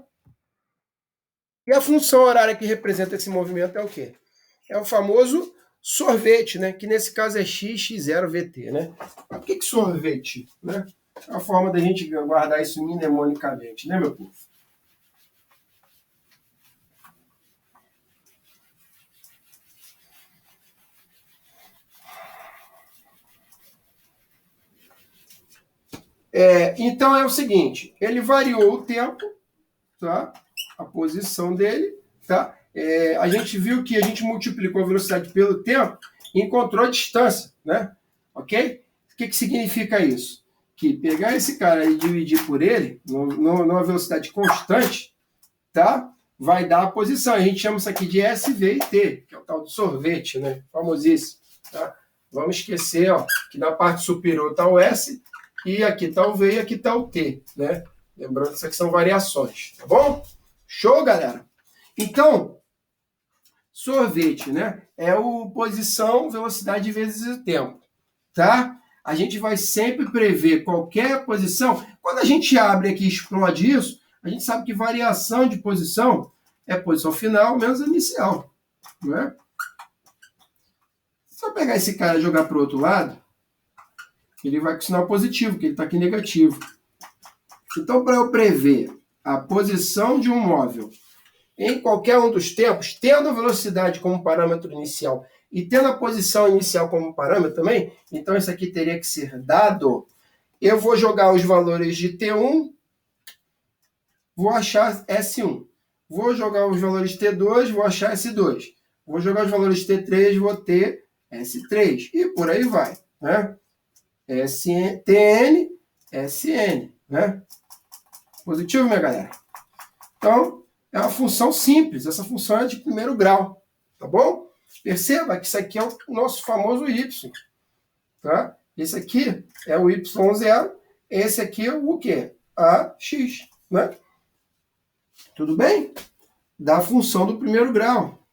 Speaker 1: E a função horária que representa esse movimento é o quê? É o famoso sorvete, né? Que nesse caso é x0vt, né? O que é sorvete? Né? É a forma da gente guardar isso mnemonicamente, né, meu povo? Então é o seguinte, ele variou o tempo, tá? A posição dele, tá? A gente viu que a gente multiplicou a velocidade pelo tempo e encontrou a distância, né? Ok? O que significa isso? Que pegar esse cara e dividir por ele, numa velocidade constante, tá? Vai dar a posição. A gente chama isso aqui de SV e T, que é o tal do sorvete, né? Famosíssimo, tá? Vamos esquecer, ó, que na parte superior está o S, e aqui está o V e aqui está o T, né? Lembrando que isso aqui são variações, tá bom? Show, galera? Então, sorvete, né? É o posição, velocidade vezes o tempo, tá? A gente vai sempre prever qualquer posição. Quando a gente abre aqui e explode isso, a gente sabe que variação de posição é posição final menos inicial, não é? Se eu pegar esse cara e jogar para o outro lado, ele vai com sinal positivo, que ele está aqui negativo. Então, para eu prever a posição de um móvel em qualquer um dos tempos, tendo a velocidade como parâmetro inicial e tendo a posição inicial como parâmetro também, então isso aqui teria que ser dado. Eu vou jogar os valores de T1, vou achar S1. Vou jogar os valores de T2, vou achar S2. Vou jogar os valores de T3, vou ter S3. E por aí vai, né? TN, SN, né? Positivo, minha galera? Então, é uma função simples. Essa função é de primeiro grau, tá bom? Perceba que isso aqui é o nosso famoso Y, tá? Esse aqui é o Y0, esse aqui é o quê? AX, né? Tudo bem? Da função do primeiro grau.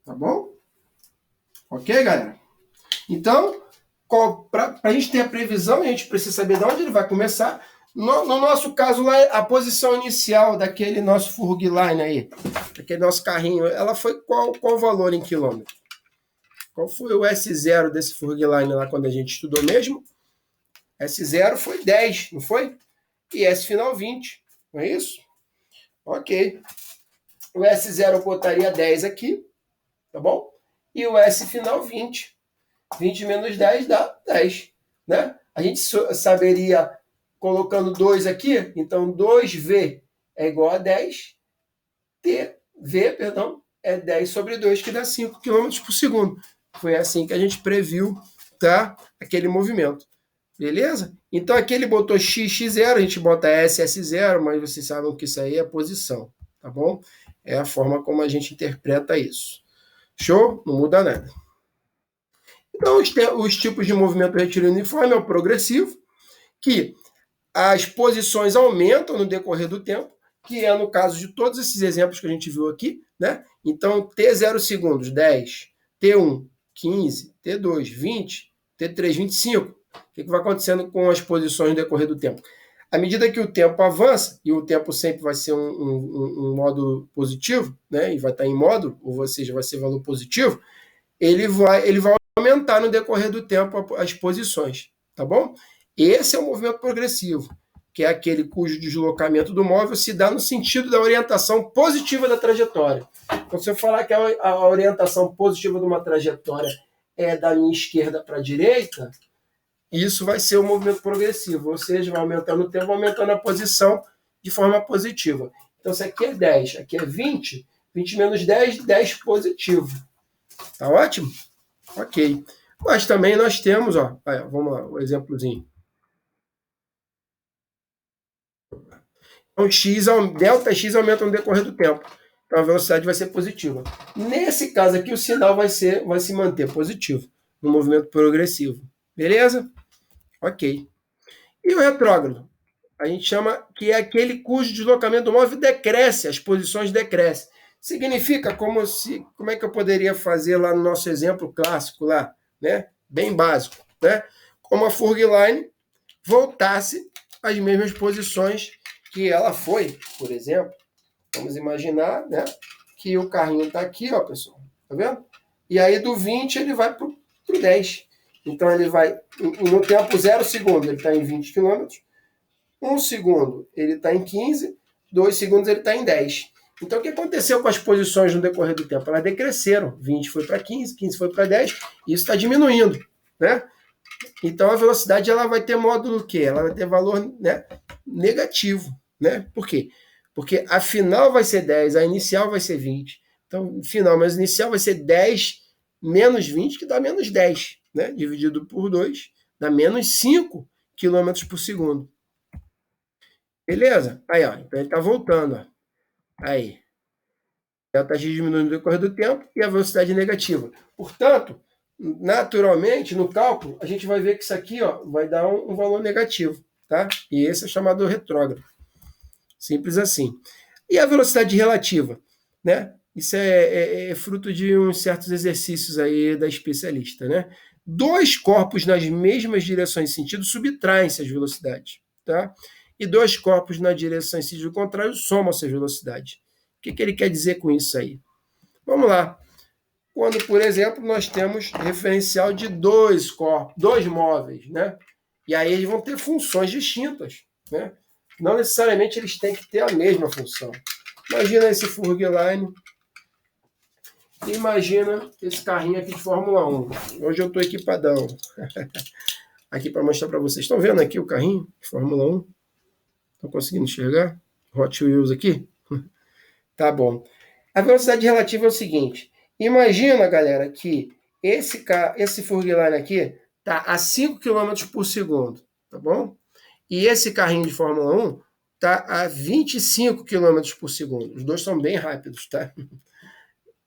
Speaker 1: Tá bom? Ok, galera? Então, para a gente ter a previsão, a gente precisa saber de onde ele vai começar. No nosso caso lá, a posição inicial daquele nosso Furgline aí, daquele nosso carrinho, ela foi qual valor em quilômetro? Qual foi o S0 desse Furgline lá quando a gente estudou mesmo? S0 foi 10, não foi? E S final 20, não é isso? Ok. O S0 eu botaria 10 aqui, tá bom? E o S final 20. 20 menos 10 dá 10, né? A gente saberia, colocando 2 aqui, então 2V é igual a 10, é 10 sobre 2, que dá 5 km por segundo. Foi assim que a gente previu, tá? Aquele movimento. Beleza? Então aqui ele botou x0, a gente bota SS0, mas vocês sabem que isso aí é posição, tá bom? É a forma como a gente interpreta isso. Show? Não muda nada. Então, os tipos de movimento retilíneo uniforme é o progressivo, que as posições aumentam no decorrer do tempo, que é no caso de todos esses exemplos que a gente viu aqui, né? Então, T0 segundos, 10, T1, 15, T2, 20, T3, 25. O que vai acontecendo com as posições no decorrer do tempo? À medida que o tempo avança, e o tempo sempre vai ser um módulo positivo, né? E vai estar em módulo, ou seja, vai ser valor positivo, ele vai aumentar no decorrer do tempo as posições, tá bom? Esse é o movimento progressivo, que é aquele cujo deslocamento do móvel se dá no sentido da orientação positiva da trajetória. Então, se eu falar que a orientação positiva de uma trajetória é da minha esquerda para a direita, isso vai ser o movimento progressivo, ou seja, vai aumentando o tempo, aumentando a posição de forma positiva. Então, isso aqui é 10, aqui é 20, 20 menos 10, 10 positivo. Tá ótimo? Ok. Mas também nós temos, ó, vamos lá, o exemplozinho. Então, delta X aumenta no decorrer do tempo. Então, a velocidade vai ser positiva. Nesse caso aqui, o sinal vai se manter positivo, no movimento progressivo. Beleza? Ok. E o retrógrado? A gente chama que é aquele cujo deslocamento do móvel decresce, as posições decrescem. Significa como é que eu poderia fazer lá no nosso exemplo clássico lá, né? Bem básico, né? Como a Furgline, voltasse às mesmas posições que ela foi, por exemplo. Vamos imaginar, né, que o carrinho está aqui, ó, pessoal, tá vendo? E aí do 20 ele vai para o 10. Então ele vai, no tempo 0 segundo, ele está em 20 km, 1 segundo ele está em 15, 2 segundos ele está em 10. Então o que aconteceu com as posições no decorrer do tempo? Elas decresceram, 20 foi para 15, 15 foi para 10, e isso está diminuindo, né? Então a velocidade ela vai ter módulo o quê? Ela vai ter valor, né, negativo, né? Por quê? Porque a final vai ser 10, a inicial vai ser 20. Então, final mais inicial vai ser 10 menos 20, que dá menos 10, né? Dividido por 2, dá menos 5 km por segundo. Beleza? Aí, ó, então ele está voltando. Ó. Aí. Delta G diminui no decorrer do tempo e a velocidade é negativa. Portanto, naturalmente, no cálculo, a gente vai ver que isso aqui ó, vai dar um valor negativo. Tá? E esse é chamado retrógrado. Simples assim. E a velocidade relativa? Né? Isso é fruto de uns certos exercícios aí da especialista. Né? Dois corpos nas mesmas direções de sentido subtraem-se as velocidades. Tá? E dois corpos na direção em sentido contrário somam-se as velocidades. O que ele quer dizer com isso aí? Vamos lá. Quando, por exemplo, nós temos referencial de dois corpos, dois móveis, né? E aí eles vão ter funções distintas, né? Não necessariamente eles têm que ter a mesma função. Imagina esse Furgline. Imagina esse carrinho aqui de Fórmula 1. Hoje eu estou equipadão. Aqui para mostrar para vocês. Estão vendo aqui o carrinho de Fórmula 1? Estão conseguindo enxergar? Hot Wheels aqui? Tá bom. A velocidade relativa é o seguinte. Imagina, galera, que esse Furgline aqui está a 5 km por segundo, tá bom? E esse carrinho de Fórmula 1 está a 25 km por segundo. Os dois são bem rápidos, tá?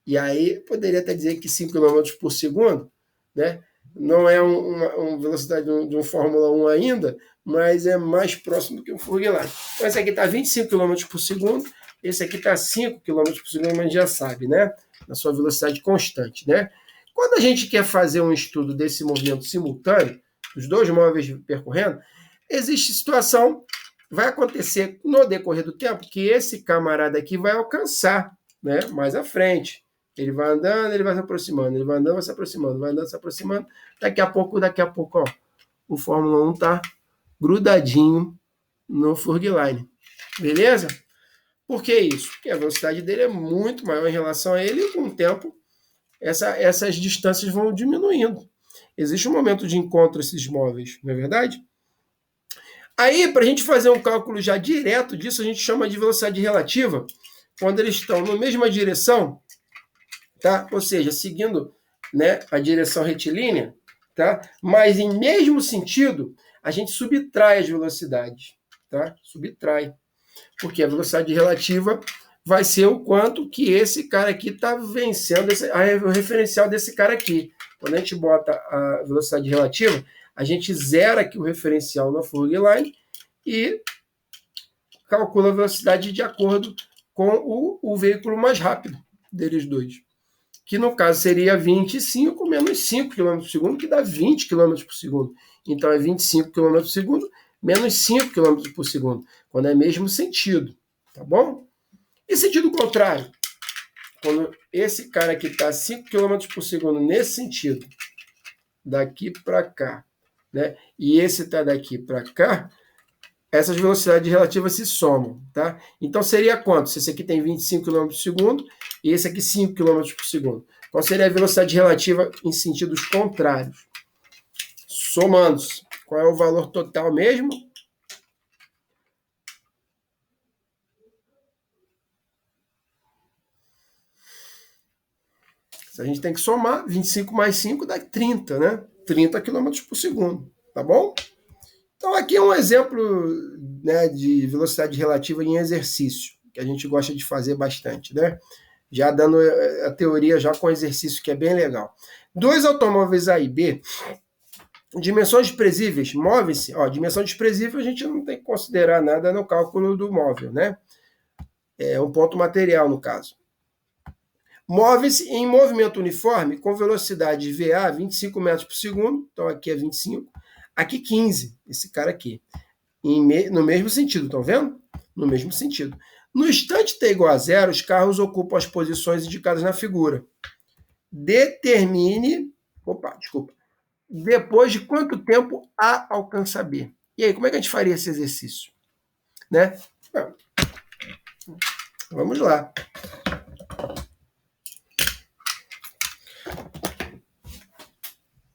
Speaker 1: E aí, poderia até dizer que 5 km por segundo, né? Não é uma velocidade de um Fórmula 1 ainda, mas é mais próximo do que o Furgline. Então, esse aqui está a 25 km por segundo, esse aqui está a 5 km por segundo, mas já sabe, né? Na sua velocidade constante, né? Quando a gente quer fazer um estudo desse movimento simultâneo, os dois móveis percorrendo, existe situação, vai acontecer no decorrer do tempo, que esse camarada aqui vai alcançar, né, mais à frente. Ele vai andando, ele vai se aproximando, ele vai andando, vai se aproximando, vai andando, se aproximando. Daqui a pouco, ó, o Fórmula 1 tá grudadinho no Furgline. Beleza? Por que isso? Porque a velocidade dele é muito maior em relação a ele e com o tempo essas distâncias vão diminuindo. Existe um momento de encontro esses móveis, não é verdade? Aí, para a gente fazer um cálculo já direto disso, a gente chama de velocidade relativa, quando eles estão na mesma direção, tá? Ou seja, seguindo, né, a direção retilínea, tá? Mas em mesmo sentido, a gente subtrai as velocidades, tá? Subtrai. Porque a velocidade relativa vai ser o quanto que esse cara aqui está vencendo o referencial desse cara aqui. Quando a gente bota a velocidade relativa, a gente zera aqui o referencial na Furgline e calcula a velocidade de acordo com o veículo mais rápido deles dois. Que no caso seria 25 menos 5 km por segundo, que dá 20 km por segundo. Então é 25 km por segundo menos 5 km por segundo, quando é mesmo sentido, tá bom? E sentido contrário, quando esse cara aqui está 5 km por segundo nesse sentido, daqui para cá, né? E esse está daqui para cá, essas velocidades relativas se somam, tá? Então seria quanto? Se esse aqui tem 25 km por segundo e esse aqui 5 km por segundo. Qual seria a velocidade relativa em sentidos contrários? Somando-se. Qual é o valor total mesmo? A gente tem que somar 25 mais 5 dá 30, né? 30 km por segundo, tá bom? Então aqui é um exemplo, né, de velocidade relativa em exercício, que a gente gosta de fazer bastante, né? Já dando a teoria já com exercício, que é bem legal. Dois automóveis A e B, dimensões desprezíveis, movem-se. Dimensão desprezível a gente não tem que considerar nada no cálculo do móvel, né? É um ponto material, no caso. Move-se em movimento uniforme com velocidade VA 25 metros por segundo, então aqui é 25, Aqui 15, esse cara aqui. No mesmo sentido, estão vendo? No mesmo sentido. No instante t igual a 0, os carros ocupam as posições indicadas na figura. Determine... Opa, desculpa. Depois de quanto tempo A alcança B? E aí, como é que a gente faria esse exercício? Né? Vamos lá.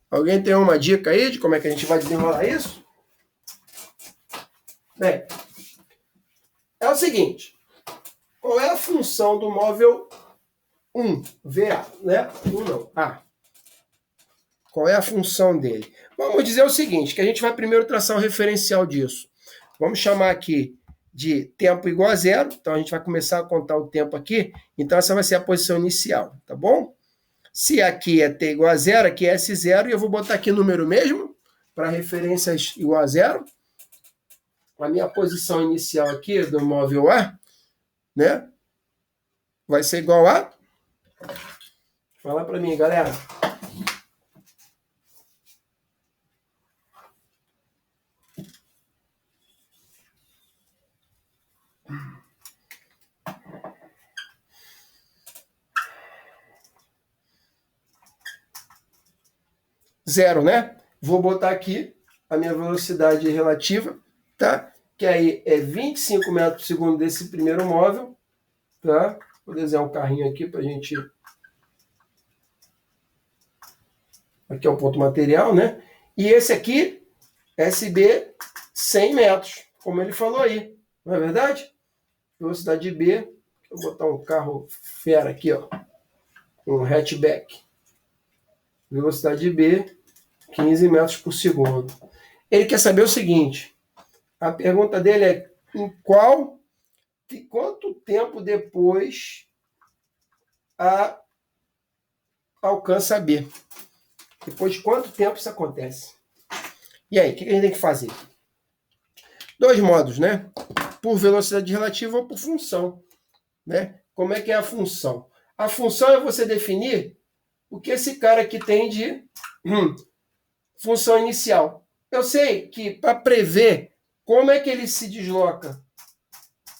Speaker 1: Alguém tem uma dica aí de como é que a gente vai desenrolar isso? Bem, é o seguinte. Qual é a função do móvel 1, VA, né? 1 não, A. Qual é a função dele? Vamos dizer o seguinte, que a gente vai primeiro traçar o referencial disso. Vamos chamar aqui de tempo igual a 0. Então, a gente vai começar a contar o tempo aqui. Então, essa vai ser a posição inicial, tá bom? Se aqui é t igual a 0, aqui é S0, e eu vou botar aqui número mesmo, para referências igual a 0. A minha posição inicial aqui do móvel A, né? Vai ser igual a... Fala para mim, galera. Zero, né? Vou botar aqui a minha velocidade relativa, tá? Que aí é 25 metros por segundo desse primeiro móvel, tá? Vou desenhar um carrinho aqui para a gente... Aqui é o ponto material, né? E esse aqui, SB, 100 metros, como ele falou aí. Não é verdade? Velocidade de B, vou botar um carro fera aqui, ó. Um hatchback. Velocidade de B, 15 metros por segundo. Ele quer saber o seguinte, a pergunta dele é quanto tempo depois alcança B? Depois de quanto tempo isso acontece? E aí, o que a gente tem que fazer? Dois modos, né? Por velocidade relativa ou por função, né? Como é que é a função? A função é você definir o que esse cara aqui tem de função inicial. Eu sei que para prever como é que ele se desloca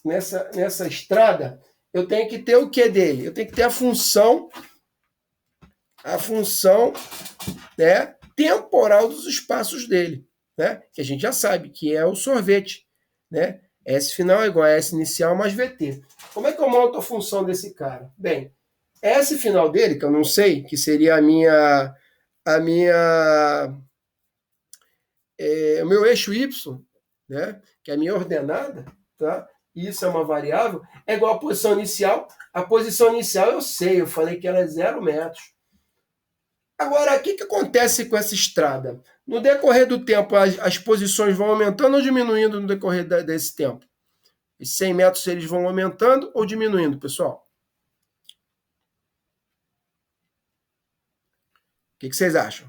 Speaker 1: nessa estrada, eu tenho que ter o que dele? Eu tenho que ter a função né, temporal dos espaços dele, né? Que a gente já sabe, que é o sorvete, né? S final é igual a S inicial mais VT. Como é que eu monto a função desse cara? Bem, S final dele, que eu não sei, que seria o meu eixo Y, né? Que é a minha ordenada, tá? Isso é uma variável, é igual à posição inicial. A posição inicial eu sei, eu falei que era 0 metros. Agora, o que acontece com essa estrada? No decorrer do tempo, as posições vão aumentando ou diminuindo no decorrer desse tempo? Os 100 metros eles vão aumentando ou diminuindo, pessoal? O que vocês acham?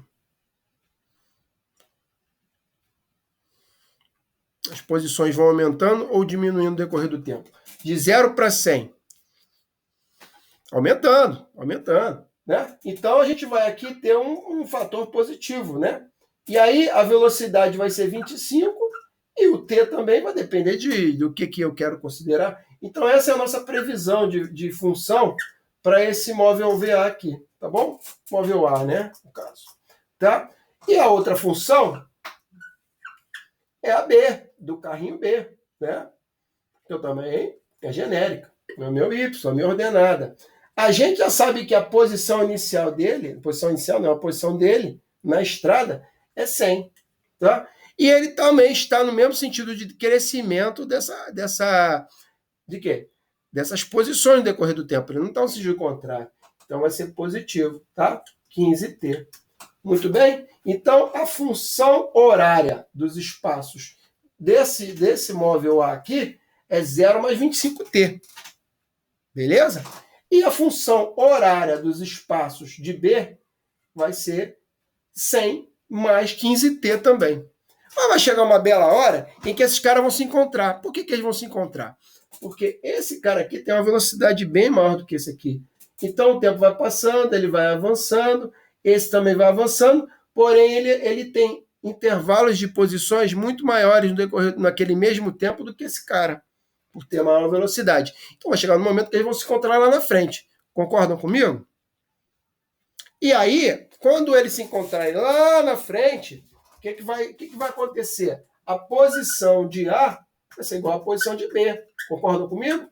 Speaker 1: As posições vão aumentando ou diminuindo no decorrer do tempo? De 0 para 100. Aumentando. Né? Então, a gente vai aqui ter um fator positivo, né? E aí, a velocidade vai ser 25 e o t também vai depender do que eu quero considerar. Então, essa é a nossa previsão de função para esse móvel VA aqui, tá bom? Móvel A, né? No caso. Tá? E a outra função é a B, do carrinho B, né? Que eu também é genérica. É o meu Y, a minha ordenada. A gente já sabe que a posição inicial dele, a posição dele na estrada é 100, tá? E ele também está no mesmo sentido de crescimento de quê? Dessas posições no decorrer do tempo. Ele não está no sentido contrário. Então vai ser positivo, tá? 15t. Muito bem? Então a função horária dos espaços desse móvel A aqui é 0 mais 25t. Beleza? E a função horária dos espaços de B vai ser 100 mais 15t também. Mas vai chegar uma bela hora em que esses caras vão se encontrar. Por que eles vão se encontrar? Porque esse cara aqui tem uma velocidade bem maior do que esse aqui. Então o tempo vai passando, ele vai avançando, esse também vai avançando, porém ele tem intervalos de posições muito maiores no decorrer naquele mesmo tempo do que esse cara, por ter maior velocidade. Então vai chegar no momento que eles vão se encontrar lá na frente. Concordam comigo? E aí, quando eles se encontrarem lá na frente, o que vai acontecer? A posição de A vai ser igual à posição de B. Concordam comigo?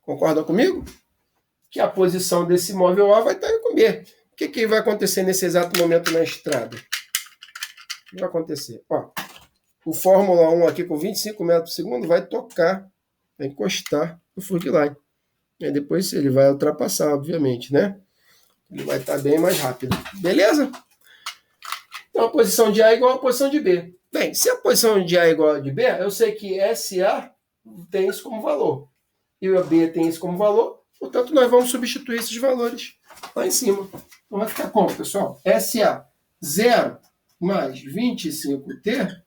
Speaker 1: Concordam comigo? Que a posição desse móvel A vai estar com B. O que vai acontecer nesse exato momento na estrada? O que vai acontecer? Ó, o Fórmula 1 aqui com 25 metros por segundo vai tocar, vai encostar no furgline. E depois ele vai ultrapassar, obviamente, né? Ele vai estar bem mais rápido. Beleza? Então a posição de A é igual à posição de B. Bem, se a posição de A é igual a de B, eu sei que SA tem isso como valor. E o B tem isso como valor. Portanto, nós vamos substituir esses valores lá em cima. Então vai ficar como, pessoal? SA 0 mais 25T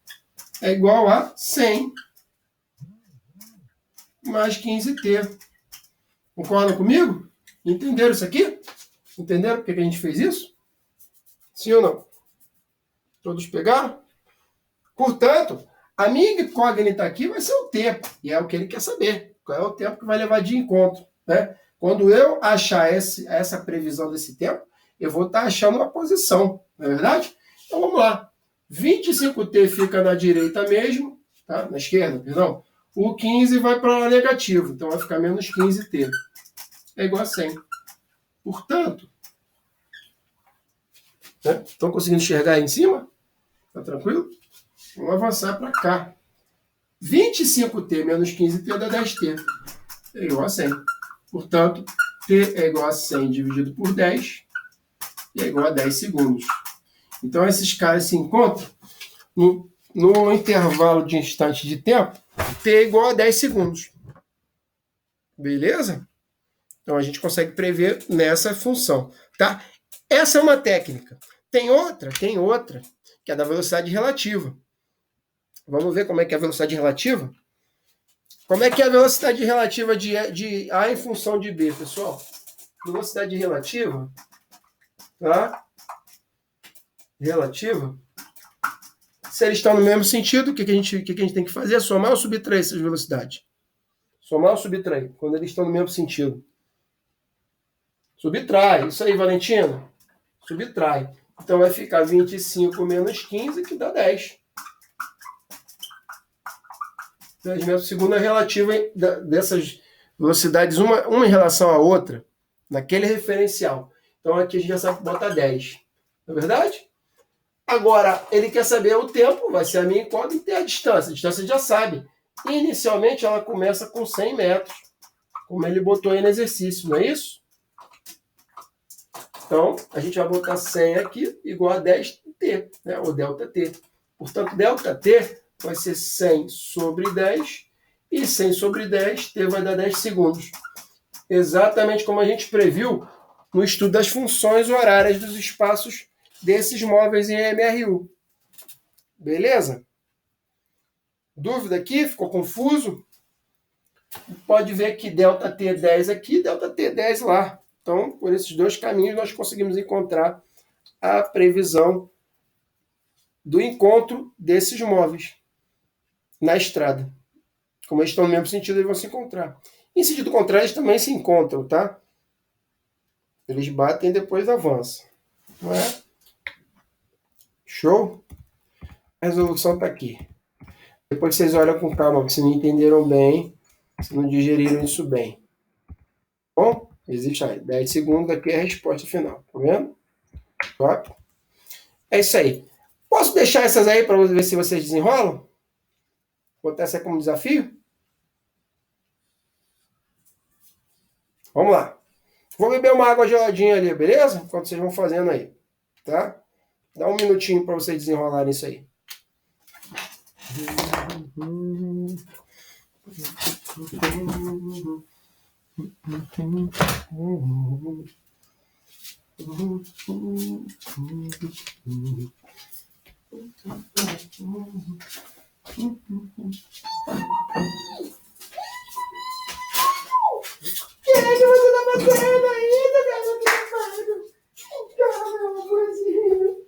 Speaker 1: é igual a 100 mais 15T. Concordam comigo? Entenderam isso aqui? Entenderam por que a gente fez isso? Sim ou não? Todos pegaram? Portanto, a minha incógnita aqui vai ser o tempo. E é o que ele quer saber. Qual é o tempo que vai levar de encontro, né? Quando eu achar essa previsão desse tempo, eu vou estar achando uma posição, não é verdade? Então vamos lá. 25T fica na direita mesmo, tá? Na esquerda, perdão. O 15 vai para o negativo, então vai ficar menos 15T. É igual a 100. Portanto, né? Estão conseguindo enxergar aí em cima? Tá tranquilo? Vamos avançar para cá. 25T menos 15T dá 10T. É igual a 100. Portanto, T é igual a 100 dividido por 10 e é igual a 10 segundos. Então, esses caras se encontram no intervalo de instante de tempo, T é igual a 10 segundos. Beleza? Então, a gente consegue prever nessa função. Tá? Essa é uma técnica. Tem outra, que é da velocidade relativa. Vamos ver como é que é a velocidade relativa? Como é que é a velocidade relativa de A em função de B, pessoal? Velocidade relativa, tá? Relativa. Se eles estão no mesmo sentido, o que a gente tem que fazer? Somar ou subtrair essas velocidades? Somar ou subtrair? Quando eles estão no mesmo sentido. Subtrai. Isso aí, Valentina. Subtrai. Então vai ficar 25 menos 15, que dá 10. 10 metros por segundo é relativa dessas velocidades, uma em relação à outra, naquele referencial. Então aqui a gente já sabe botar 10. Não é verdade? Agora, ele quer saber o tempo, vai ser a minha incógnita e a distância. A distância já sabe. Inicialmente ela começa com 100 metros, como ele botou aí no exercício, não é isso? Então, a gente vai botar 100 aqui, igual a 10T, né? Ou ΔT. Portanto, ΔT vai ser 100 sobre 10, e 100 sobre 10, T vai dar 10 segundos. Exatamente como a gente previu no estudo das funções horárias dos espaços desses móveis em MRU. Beleza? Dúvida aqui? Ficou confuso? Pode ver que ΔT é 10 aqui, ΔT é 10 lá. Então, por esses dois caminhos, nós conseguimos encontrar a previsão do encontro desses móveis na estrada. Como eles estão no mesmo sentido, eles vão se encontrar. Em sentido contrário, eles também se encontram, tá? Eles batem e depois avançam. Não é? Show? A resolução está aqui. Depois vocês olham com calma, se não entenderam bem, se não digeriram isso bem. Bom, existe aí. 10 segundos, aqui é a resposta final. Tá vendo? Top. É isso aí. Posso deixar essas aí para ver se vocês desenrolam? Botar essa como desafio? Vamos lá. Vou beber uma água geladinha ali, beleza? Enquanto vocês vão fazendo aí. Tá? Dá um minutinho para vocês desenrolarem isso aí. Que é que você tá fazendo ainda, garoto safado? Calma, meu amorzinho.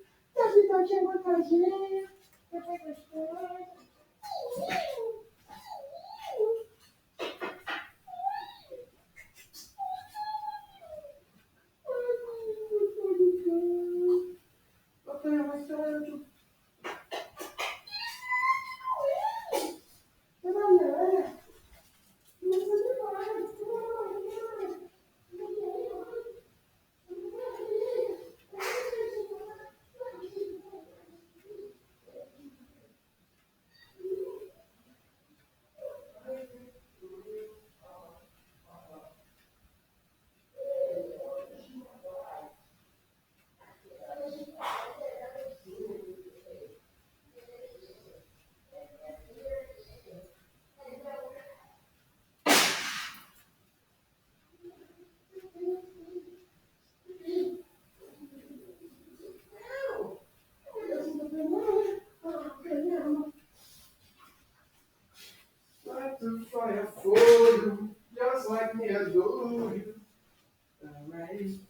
Speaker 1: for you, just like me adore you. Alright.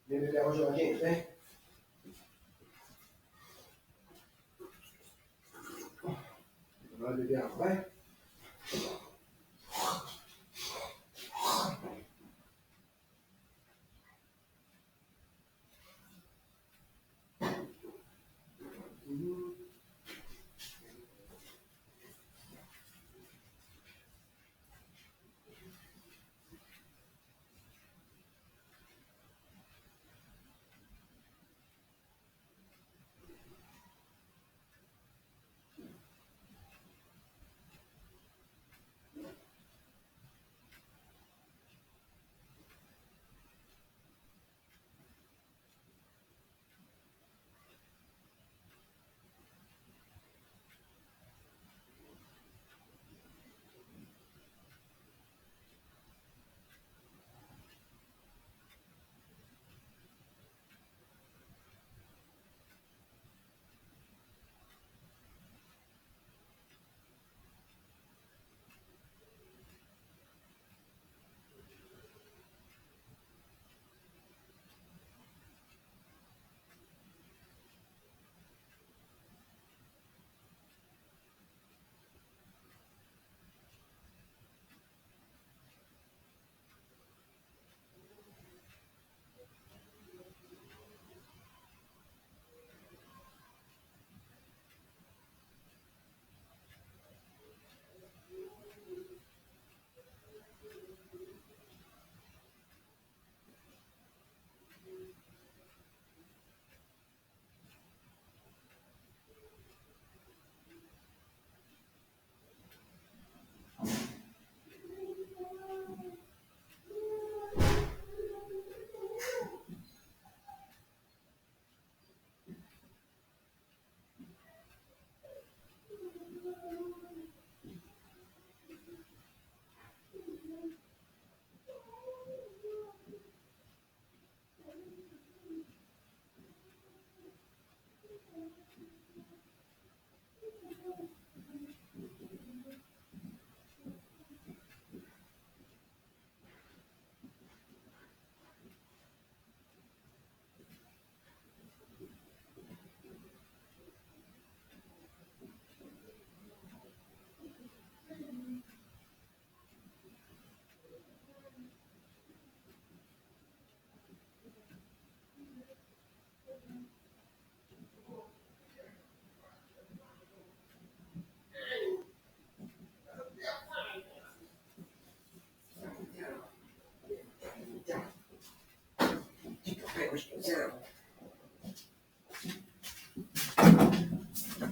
Speaker 1: Vem beber água geladinha, vem. Vai beber água, vai.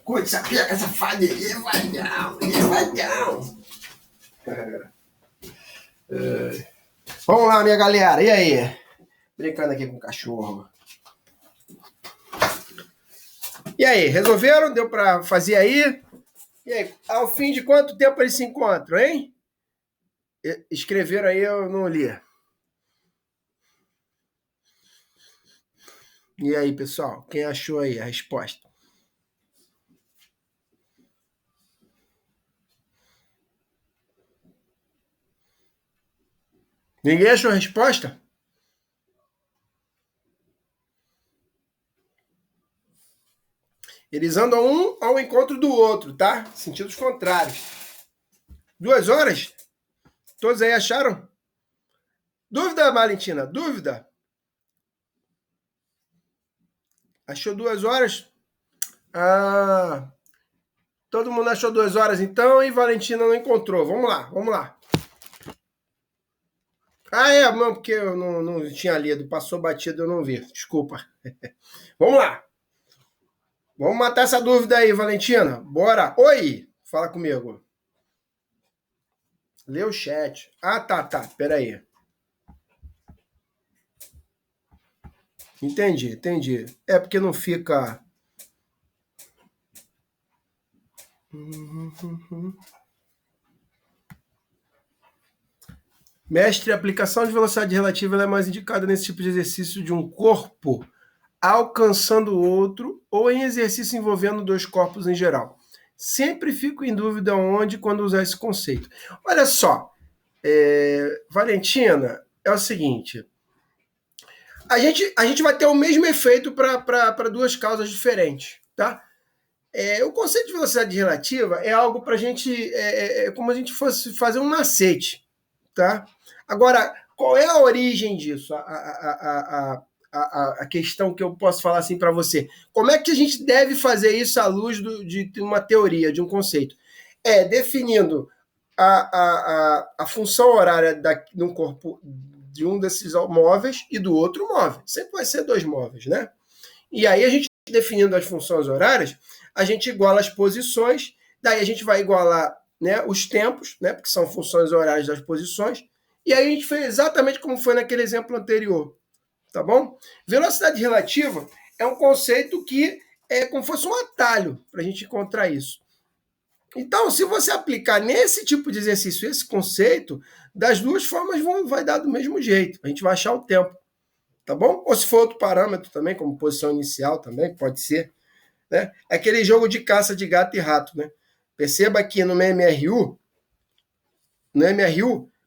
Speaker 1: Curte essa pica safada aí, vadão. Vamos lá, minha galera. E aí? Brincando aqui com o cachorro. E aí, resolveram? Deu pra fazer aí? E aí, ao fim de quanto tempo eles se encontram, hein? Escreveram aí, eu não li. E aí, pessoal? Quem achou aí a resposta? Ninguém achou a resposta? Eles andam um ao encontro do outro, tá? Sentidos contrários. 2 horas? Todos aí acharam? Dúvida, Valentina? Dúvida? Achou 2 horas? Ah, todo mundo achou 2 horas então e Valentina não encontrou. Vamos lá, vamos lá. Ah, é, não, porque eu não tinha lido. Passou batido, eu não vi. Desculpa. Vamos lá. Vamos matar essa dúvida aí, Valentina. Bora. Oi, fala comigo. Lê o chat. Ah, tá. Pera aí. Entendi. É porque não fica... Mestre, a aplicação de velocidade relativa ela é mais indicada nesse tipo de exercício de um corpo alcançando o outro ou em exercício envolvendo dois corpos em geral. Sempre fico em dúvida onde e quando usar esse conceito. Olha só, Valentina, é o seguinte, a gente vai ter o mesmo efeito para duas causas diferentes, tá? O conceito de velocidade relativa é algo para a gente, como a gente fosse fazer um macete, tá? Agora, qual é a origem disso? A questão que eu posso falar assim para você. Como é que a gente deve fazer isso à luz de uma teoria, de um conceito? Definindo a função horária de um corpo de um desses móveis e do outro móvel. Sempre vai ser dois móveis, né? E aí a gente definindo as funções horárias, a gente iguala as posições, daí a gente vai igualar, né, os tempos, né, porque são funções horárias das posições, e aí a gente fez exatamente como foi naquele exemplo anterior, tá bom? Velocidade relativa é um conceito que é como se fosse um atalho para a gente encontrar isso. Então, se você aplicar nesse tipo de exercício esse conceito, das duas formas vai dar do mesmo jeito. A gente vai achar o tempo, tá bom? Ou se for outro parâmetro também, como posição inicial também, pode ser. Né? É aquele jogo de caça de gato e rato. Né? Perceba que no MRU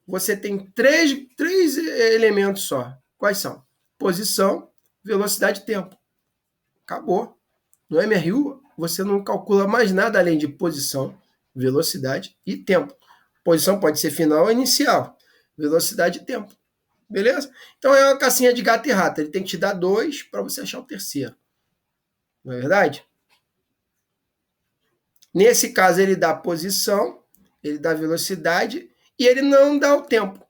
Speaker 1: você tem três elementos só. Quais são? Posição, velocidade e tempo. Acabou. No MRU, você não calcula mais nada além de posição, velocidade e tempo. Posição pode ser final ou inicial. Velocidade e tempo. Beleza? Então é uma cacinha de gato e rato. Ele tem que te dar 2 para você achar o terceiro. Não é verdade? Nesse caso, ele dá posição, ele dá velocidade e ele não dá o tempo.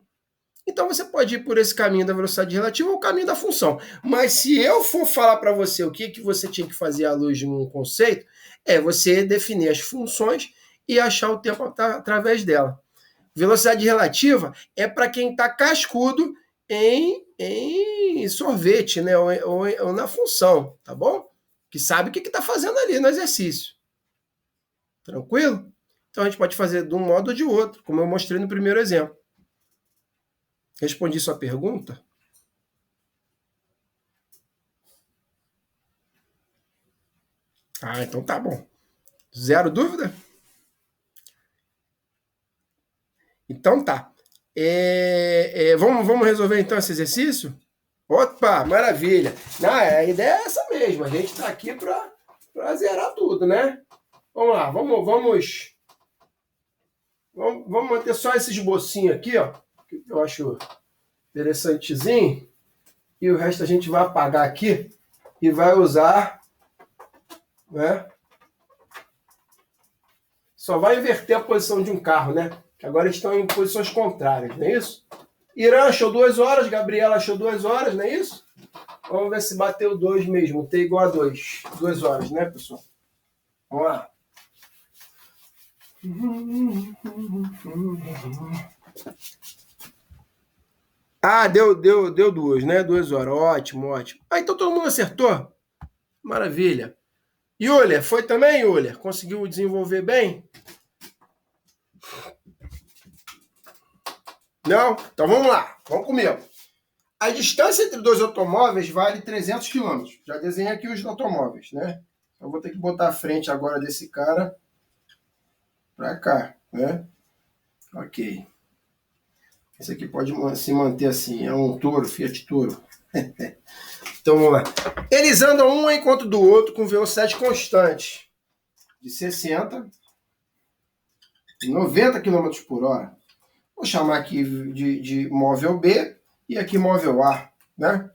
Speaker 1: Então você pode ir por esse caminho da velocidade relativa ou o caminho da função. Mas se eu for falar para você o que você tinha que fazer à luz de um conceito, é você definir as funções e achar o tempo através dela. Velocidade relativa é para quem está cascudo em sorvete, né? Ou na função, tá bom? Que sabe o que está fazendo ali no exercício. Tranquilo? Então a gente pode fazer de um modo ou de outro, como eu mostrei no primeiro exemplo. Respondi sua pergunta? Então tá bom. Zero dúvida? Então tá. Vamos resolver então esse exercício? Opa, maravilha. A ideia é essa mesmo. A gente está aqui para zerar tudo, né? Vamos lá, vamos manter só esse esbocinho aqui, ó, que eu acho interessantezinho. E o resto a gente vai apagar aqui e vai usar, né? Só vai inverter a posição de um carro, né? Que agora estão em posições contrárias, não é isso? Irã achou 2 horas, Gabriela achou 2 horas, não é isso? Vamos ver se bateu 2 mesmo, T igual a 2. 2 horas, né, pessoal? Vamos lá. Deu 2, né? 2 horas. Ótimo. Então todo mundo acertou? Maravilha. Yulia, foi também, Yulia? Conseguiu desenvolver bem? Não? Então vamos lá. Vamos comigo. A distância entre dois automóveis vale 300 km. Já desenhei aqui os automóveis, né? Eu vou ter que botar a frente agora desse cara para cá, né? Ok. Esse aqui pode se manter assim. É um Toro, Fiat Toro. Então vamos lá. Eles andam um enquanto do outro com velocidade constante de 60 e 90 km por hora. Vou chamar aqui de móvel B e aqui móvel A, né?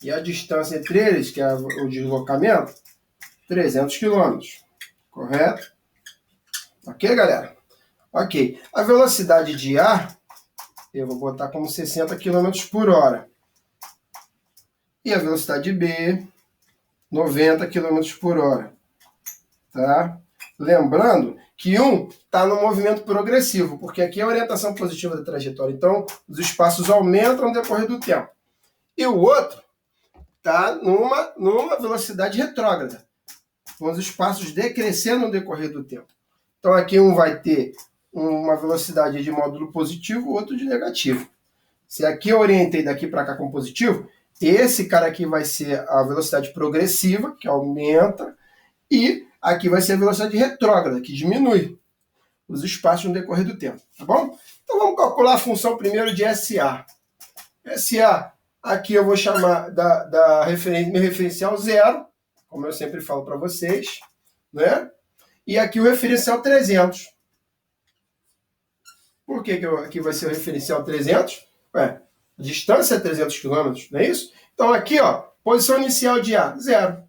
Speaker 1: E a distância entre eles, que é o deslocamento, 300 km. Correto? Ok, galera? Ok. A velocidade de A, eu vou botar como 60 km por hora. E a velocidade de B, 90 km por hora. Tá? Lembrando que um está no movimento progressivo, porque aqui é a orientação positiva da trajetória. Então, os espaços aumentam no decorrer do tempo. E o outro está numa velocidade retrógrada, com os espaços decrescendo no decorrer do tempo. Então, aqui um vai ter uma velocidade de módulo positivo, outro de negativo. Se aqui eu orientei daqui para cá com positivo, esse cara aqui vai ser a velocidade progressiva, que aumenta, e aqui vai ser a velocidade retrógrada, que diminui os espaços no decorrer do tempo, tá bom? Então, vamos calcular a função primeiro de SA. SA, aqui eu vou chamar meu referencial zero, como eu sempre falo para vocês, né? E aqui o referencial 300. Por que aqui vai ser o referencial 300? Ué, a distância é 300 km, não é isso? Então aqui, ó, posição inicial de A, zero.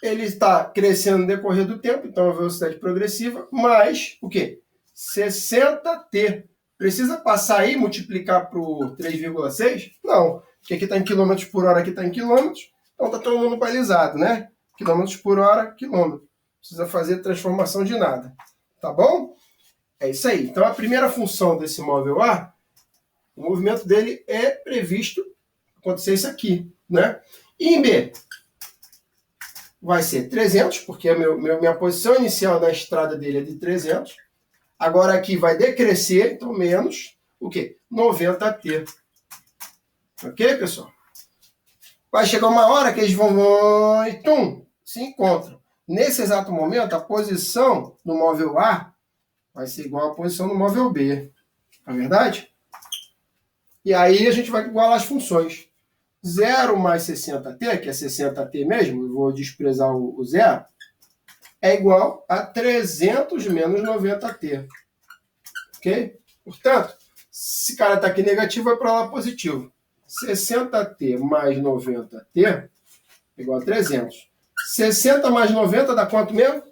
Speaker 1: Ele está crescendo no decorrer do tempo, então a velocidade progressiva, mais o quê? 60t. Precisa passar aí e multiplicar por 3,6? Não, porque aqui está em quilômetros por hora, aqui está em quilômetros, então está todo mundo balizado, né? Quilômetros por hora, quilômetro. Não precisa fazer transformação de nada, tá bom? É isso aí. Então a primeira função desse móvel A, o movimento dele é previsto acontecer isso aqui, né? E em B, vai ser 300, porque a minha posição inicial na estrada dele é de 300. Agora aqui vai decrescer, então menos o quê? 90t. Ok, pessoal? Vai chegar uma hora que eles vão e tum, se encontram. Nesse exato momento, a posição do móvel A vai ser igual à posição do móvel B. Não é verdade? E aí a gente vai igualar as funções. 0 mais 60t, que é 60t mesmo, eu vou desprezar o zero, é igual a 300 menos 90t. Ok? Portanto, esse cara está aqui negativo, vai para lá positivo. 60t mais 90t é igual a 300. 60 mais 90 dá quanto mesmo?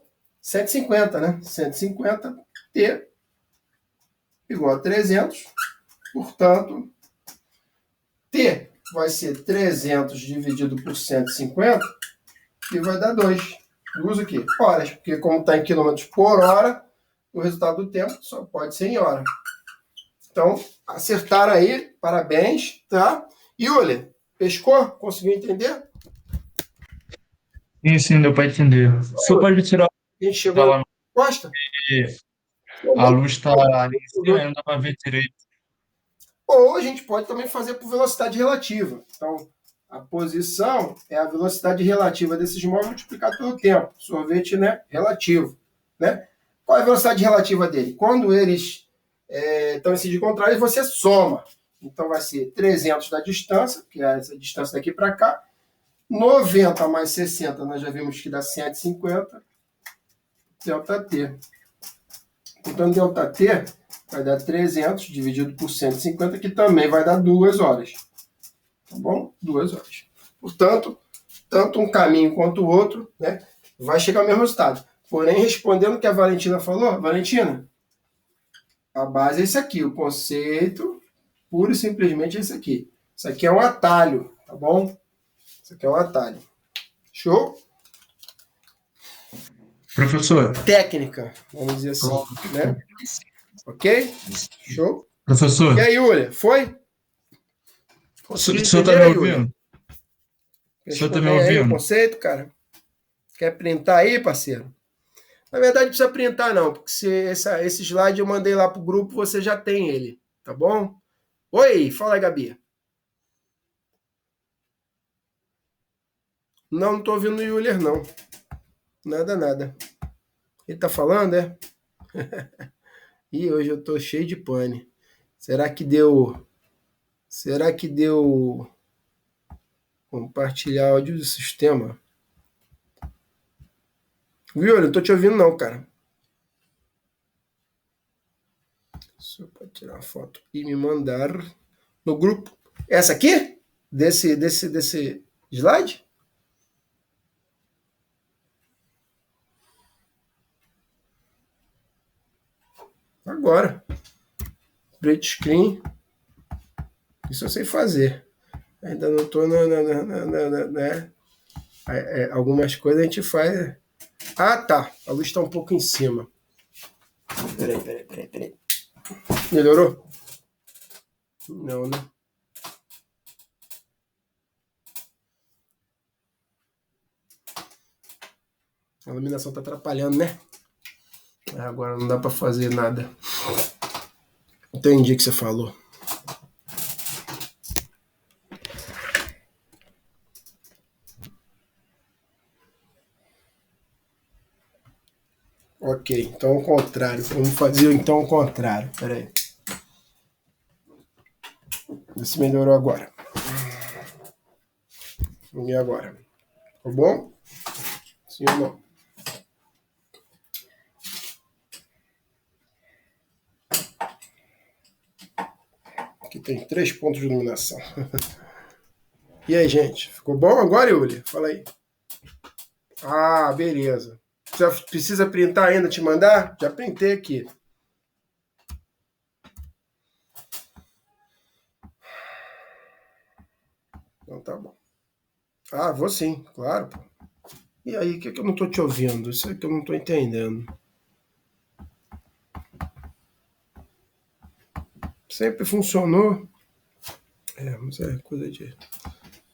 Speaker 1: 150, né? 150t igual a 300. Portanto, t vai ser 300 dividido por 150 e vai dar 2. 2 o quê? Horas. Porque como está em quilômetros por hora, o resultado do tempo só pode ser em hora. Então, acertaram aí. Parabéns, tá? Yulia, pescou? Conseguiu entender?
Speaker 2: Sim, deu para entender. O senhor pode me tirar
Speaker 1: A gente chegou
Speaker 2: da
Speaker 1: na
Speaker 2: lá,
Speaker 1: resposta?
Speaker 2: porque a luz está ali em cima e não dá para ver direito.
Speaker 1: Ou a gente pode também fazer por velocidade relativa. Então, a posição é a velocidade relativa desses móveis multiplicado pelo tempo. Sorvete, né? Relativo. Né? Qual é a velocidade relativa dele? Quando eles estão em sentido contrário, você soma. Então, vai ser 300 da distância, que é essa distância daqui para cá. 90 mais 60, nós já vimos que dá 150. ΔT. Então, ΔT vai dar 300 dividido por 150, que também vai dar 2 horas. Tá bom? 2 horas. Portanto, tanto um caminho quanto o outro, né, vai chegar ao mesmo resultado. Porém, respondendo o que a Valentina falou, Valentina, a base é esse aqui, o conceito puro e simplesmente é esse aqui. Isso aqui é um atalho, tá bom? Isso aqui é um atalho. Show?
Speaker 2: Professor,
Speaker 1: Técnica, vamos dizer assim, né? Ok? Show? E
Speaker 2: professor,
Speaker 1: aí, Yulia, foi?
Speaker 2: o
Speaker 1: Conseguiu
Speaker 2: senhor está me
Speaker 1: entender, Yulia?
Speaker 2: ouvindo? O senhor
Speaker 1: Pescou
Speaker 2: está me
Speaker 1: bem aí o
Speaker 2: ouvindo?
Speaker 1: conceito, cara? Quer printar aí, parceiro? Na verdade, não precisa printar, não, porque esse slide eu mandei lá pro grupo, você já tem ele, tá bom? Oi, fala aí, Gabi. Não, não tô ouvindo o Euler, não. Nada, nada. Ele tá falando, é? Ih, hoje eu tô cheio de pane. Será que deu. Será que deu compartilhar áudio do sistema? Viu? Eu não tô te ouvindo, não, cara. Só pode tirar uma foto e me mandar no grupo. Essa aqui? Desse slide? Agora. Print screen. Isso eu sei fazer. Ainda não estou né? Algumas coisas a gente faz. Ah, tá. A luz está um pouco em cima. Peraí. Melhorou? Não, né? A iluminação tá atrapalhando, né? Agora não dá para fazer nada. Entendi o que você falou. Ok, então ao contrário. Vamos fazer então ao contrário. Espera aí. Vê se melhorou agora. E agora? Ficou bom? Sim ou não? Aqui tem 3 pontos de iluminação. E aí, gente? Ficou bom agora, Yuli? Fala aí. Ah, beleza. Você precisa printar ainda, te mandar? Já printei aqui. Então tá bom. Ah, vou sim, claro. Pô. E aí, o que eu não tô te ouvindo? Isso é que eu não tô entendendo. Sempre funcionou. Mas é coisa de...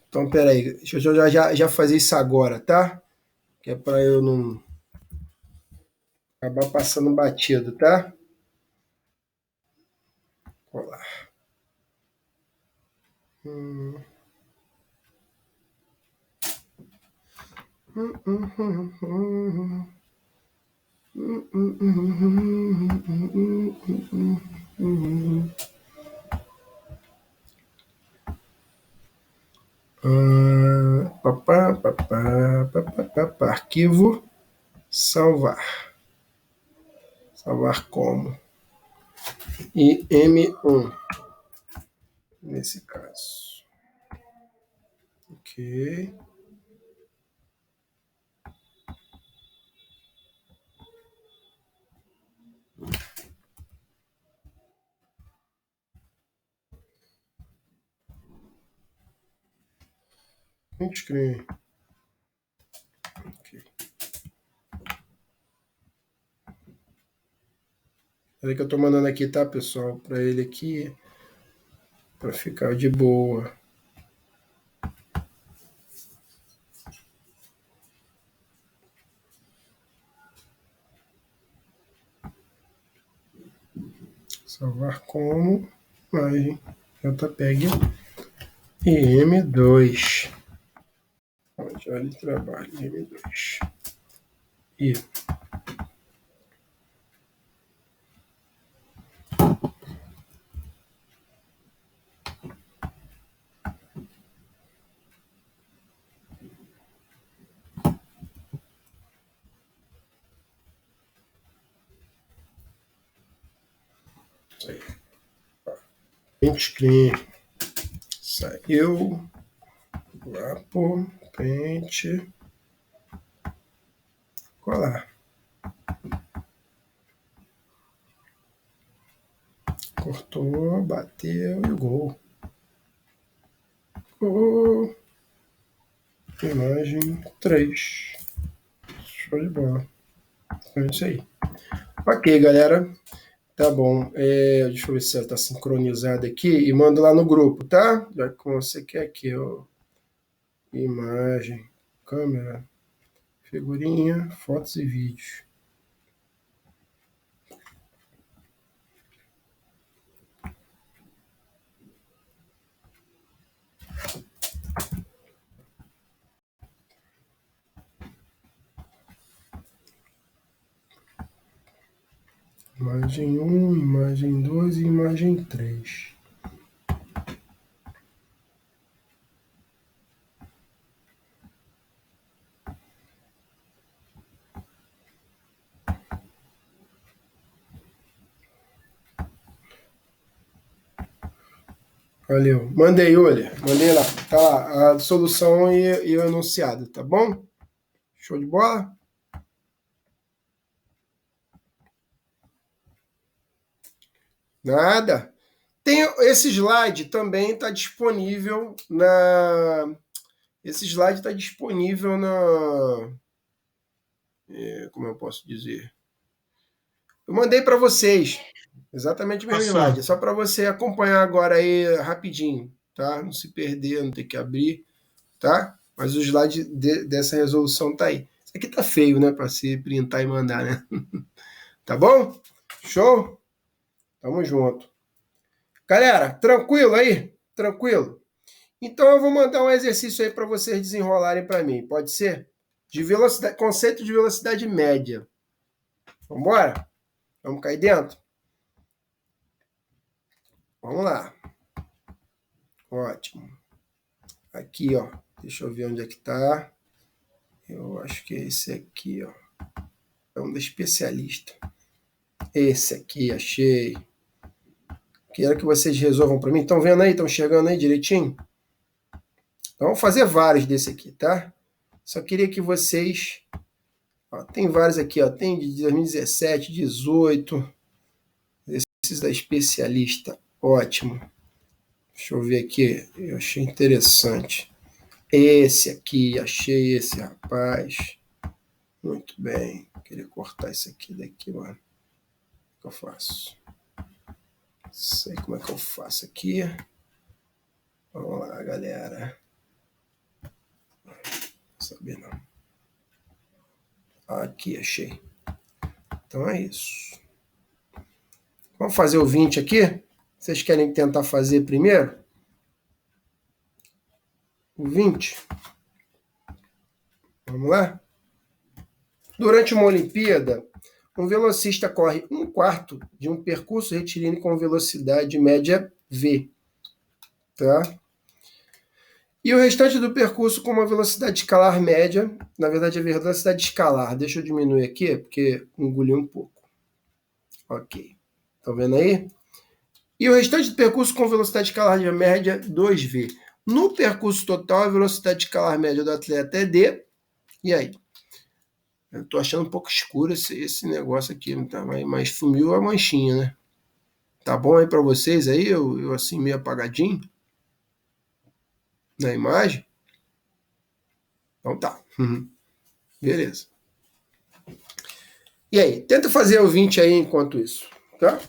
Speaker 1: Então, peraí. Deixa eu já fazer isso agora, tá? Que é pra eu não acabar passando batido, tá? Olá. Arquivo, salvar. Salvar como? E M1, nesse caso. Ok. Screen. Ok. Peraí que eu tô mandando aqui, tá, pessoal? Para ele aqui, para ficar de boa. Salvar como imagem JPEG e M2. Onde olha de trabalho, M2. E print screen. Saiu. Lapo, print. Colar. Cortou, bateu e gol. Gol. Imagem 3. Show de bola. É isso aí. Ok, galera. Tá bom. Deixa eu ver se ela tá sincronizada aqui e mando lá no grupo, tá? Já que você quer aqui, ó. Imagem, câmera, figurinha, fotos e vídeos. Imagem 1, imagem 2 e imagem 3. Valeu. Mandei, olha. Mandei lá. Tá lá a solução e o enunciado, tá bom? Show de bola? Nada. Tem esse slide também está disponível na. Esse slide está disponível na. Como eu posso dizer? Eu mandei para vocês. Exatamente o mesmo slide. É só para você acompanhar agora aí rapidinho, tá? Não se perder, não ter que abrir, tá? Mas o slide dessa resolução tá aí. Isso aqui tá feio, né? Para se printar e mandar, né? Tá bom? Show? Tamo junto. Galera, tranquilo aí? Tranquilo? Então eu vou mandar um exercício aí para vocês desenrolarem para mim. Pode ser? De velocidade, conceito de velocidade média. Vamos embora? Vamos cair dentro? Vamos lá. Ótimo. Aqui, ó. Deixa eu ver onde é que tá. Eu acho que é esse aqui, ó. É um da especialista. Esse aqui, achei. Quero que vocês resolvam para mim. Estão vendo aí? Estão chegando aí direitinho? Então, vamos fazer vários desse aqui, tá? Só queria que vocês... Ó, tem vários aqui, ó. Tem de 2017, 18. Esses da especialista. Ótimo. Deixa eu ver aqui. Eu achei interessante. Esse aqui, achei esse, rapaz. Muito bem. Queria cortar isso aqui daqui, mano. O que eu faço? Não sei como é que eu faço aqui. Vamos lá, galera. Não saber não. Aqui, achei. Então é isso. Vamos fazer o 20 aqui? Vocês querem tentar fazer primeiro? O 20? Vamos lá? Durante uma Olimpíada, um velocista corre 1/4 de um percurso retilíneo com velocidade média v, tá? E o restante do percurso com uma velocidade escalar média, na verdade é velocidade escalar, deixa eu diminuir aqui, porque engoli um pouco. Ok, estão vendo aí? E o restante do percurso com velocidade escalar média 2v. No percurso total, a velocidade escalar média do atleta é d. E aí? Eu tô achando um pouco escuro esse negócio aqui, tá? Mas sumiu a manchinha, né? Tá bom aí para vocês aí? Eu assim meio apagadinho na imagem? Então tá. Beleza. E aí? Tenta fazer o 20 aí enquanto isso, tá?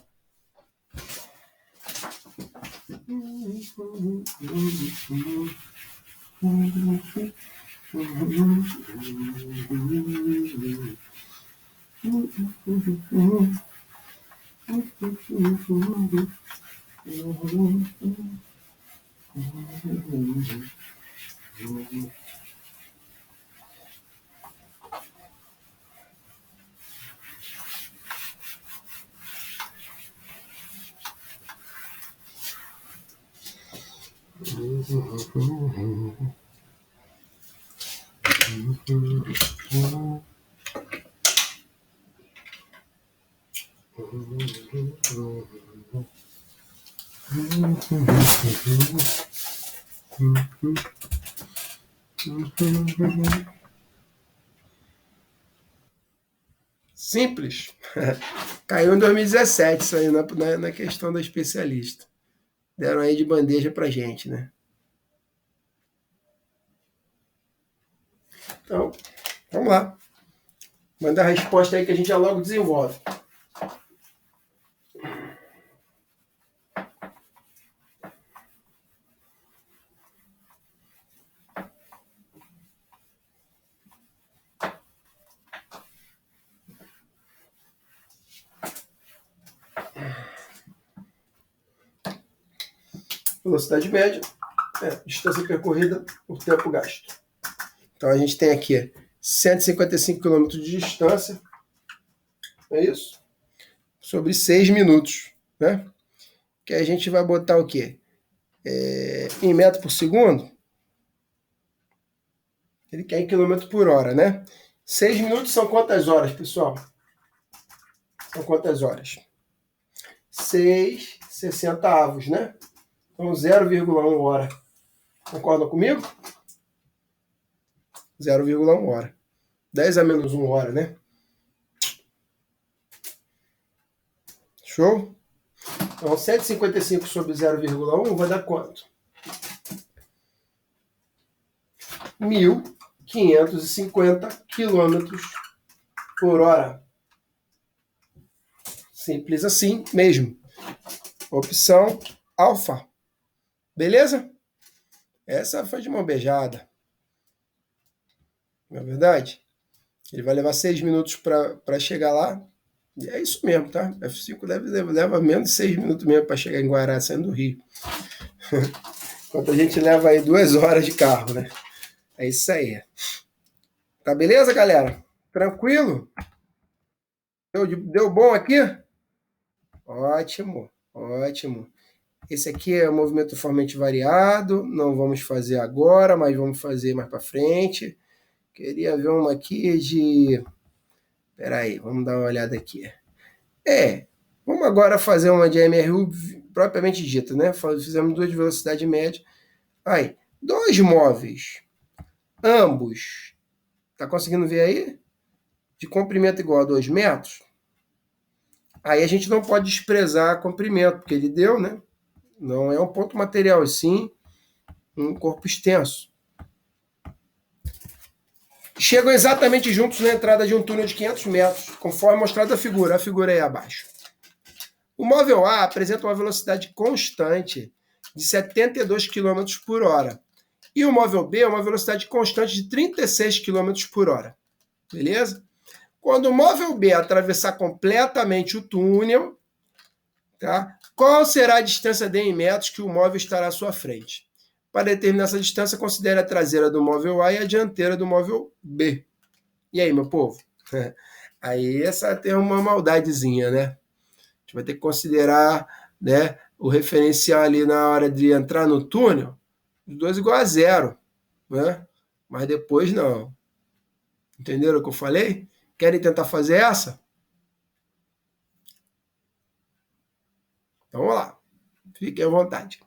Speaker 1: Simples. Caiu em 2017 isso aí na questão da especialista. Deram aí de bandeja pra gente, né? Então, vamos lá. Manda a resposta aí que a gente já logo desenvolve. Velocidade média, distância percorrida por tempo gasto. Então a gente tem aqui 155 km de distância, é isso? Sobre 6 minutos, né? Que a gente vai botar o quê? Em metro por segundo? Ele quer em quilômetro por hora, né? 6 minutos são quantas horas, pessoal? São quantas horas? 6 60avos, né? Então 0,1 hora. Concordam comigo? 0,1 hora. 10 a menos 1 hora, né? Show? Então, 155 sobre 0,1 vai dar quanto? 1.550 quilômetros por hora. Simples assim mesmo. Opção alfa. Beleza? Essa foi de mão beijada. Não é verdade? Ele vai levar 6 minutos para chegar lá. E é isso mesmo, tá? F5 leva menos de 6 minutos mesmo para chegar em Guará, saindo do Rio. Enquanto a gente leva aí 2 horas de carro, né? É isso aí. Tá beleza, galera? Tranquilo? Deu bom aqui? Ótimo, ótimo. Esse aqui é o movimento formalmente variado. Não vamos fazer agora, mas vamos fazer mais para frente. Queria ver uma aqui de... Peraí, vamos dar uma olhada aqui. Vamos agora fazer uma de MRU propriamente dita, né? Fizemos 2 de velocidade média. Aí, 2 móveis, ambos, tá conseguindo ver aí? De comprimento igual a 2 metros. Aí a gente não pode desprezar comprimento, porque ele deu, né? Não é um ponto material, sim um corpo extenso. Chegam exatamente juntos na entrada de um túnel de 500 metros, conforme mostrado a figura aí abaixo. O móvel A apresenta uma velocidade constante de 72 km por hora. E o móvel B é uma velocidade constante de 36 km por hora. Beleza? Quando o móvel B atravessar completamente o túnel, tá? Qual será a distância D em metros que o móvel estará à sua frente? Para determinar essa distância, considere a traseira do móvel A e a dianteira do móvel B. E aí, meu povo? Aí essa tem uma maldadezinha, né? A gente vai ter que considerar, né, o referencial ali na hora de entrar no túnel, os dois igual a zero, né? Mas depois não. Entenderam o que eu falei? Querem tentar fazer essa? Então vamos lá. Fiquem à vontade.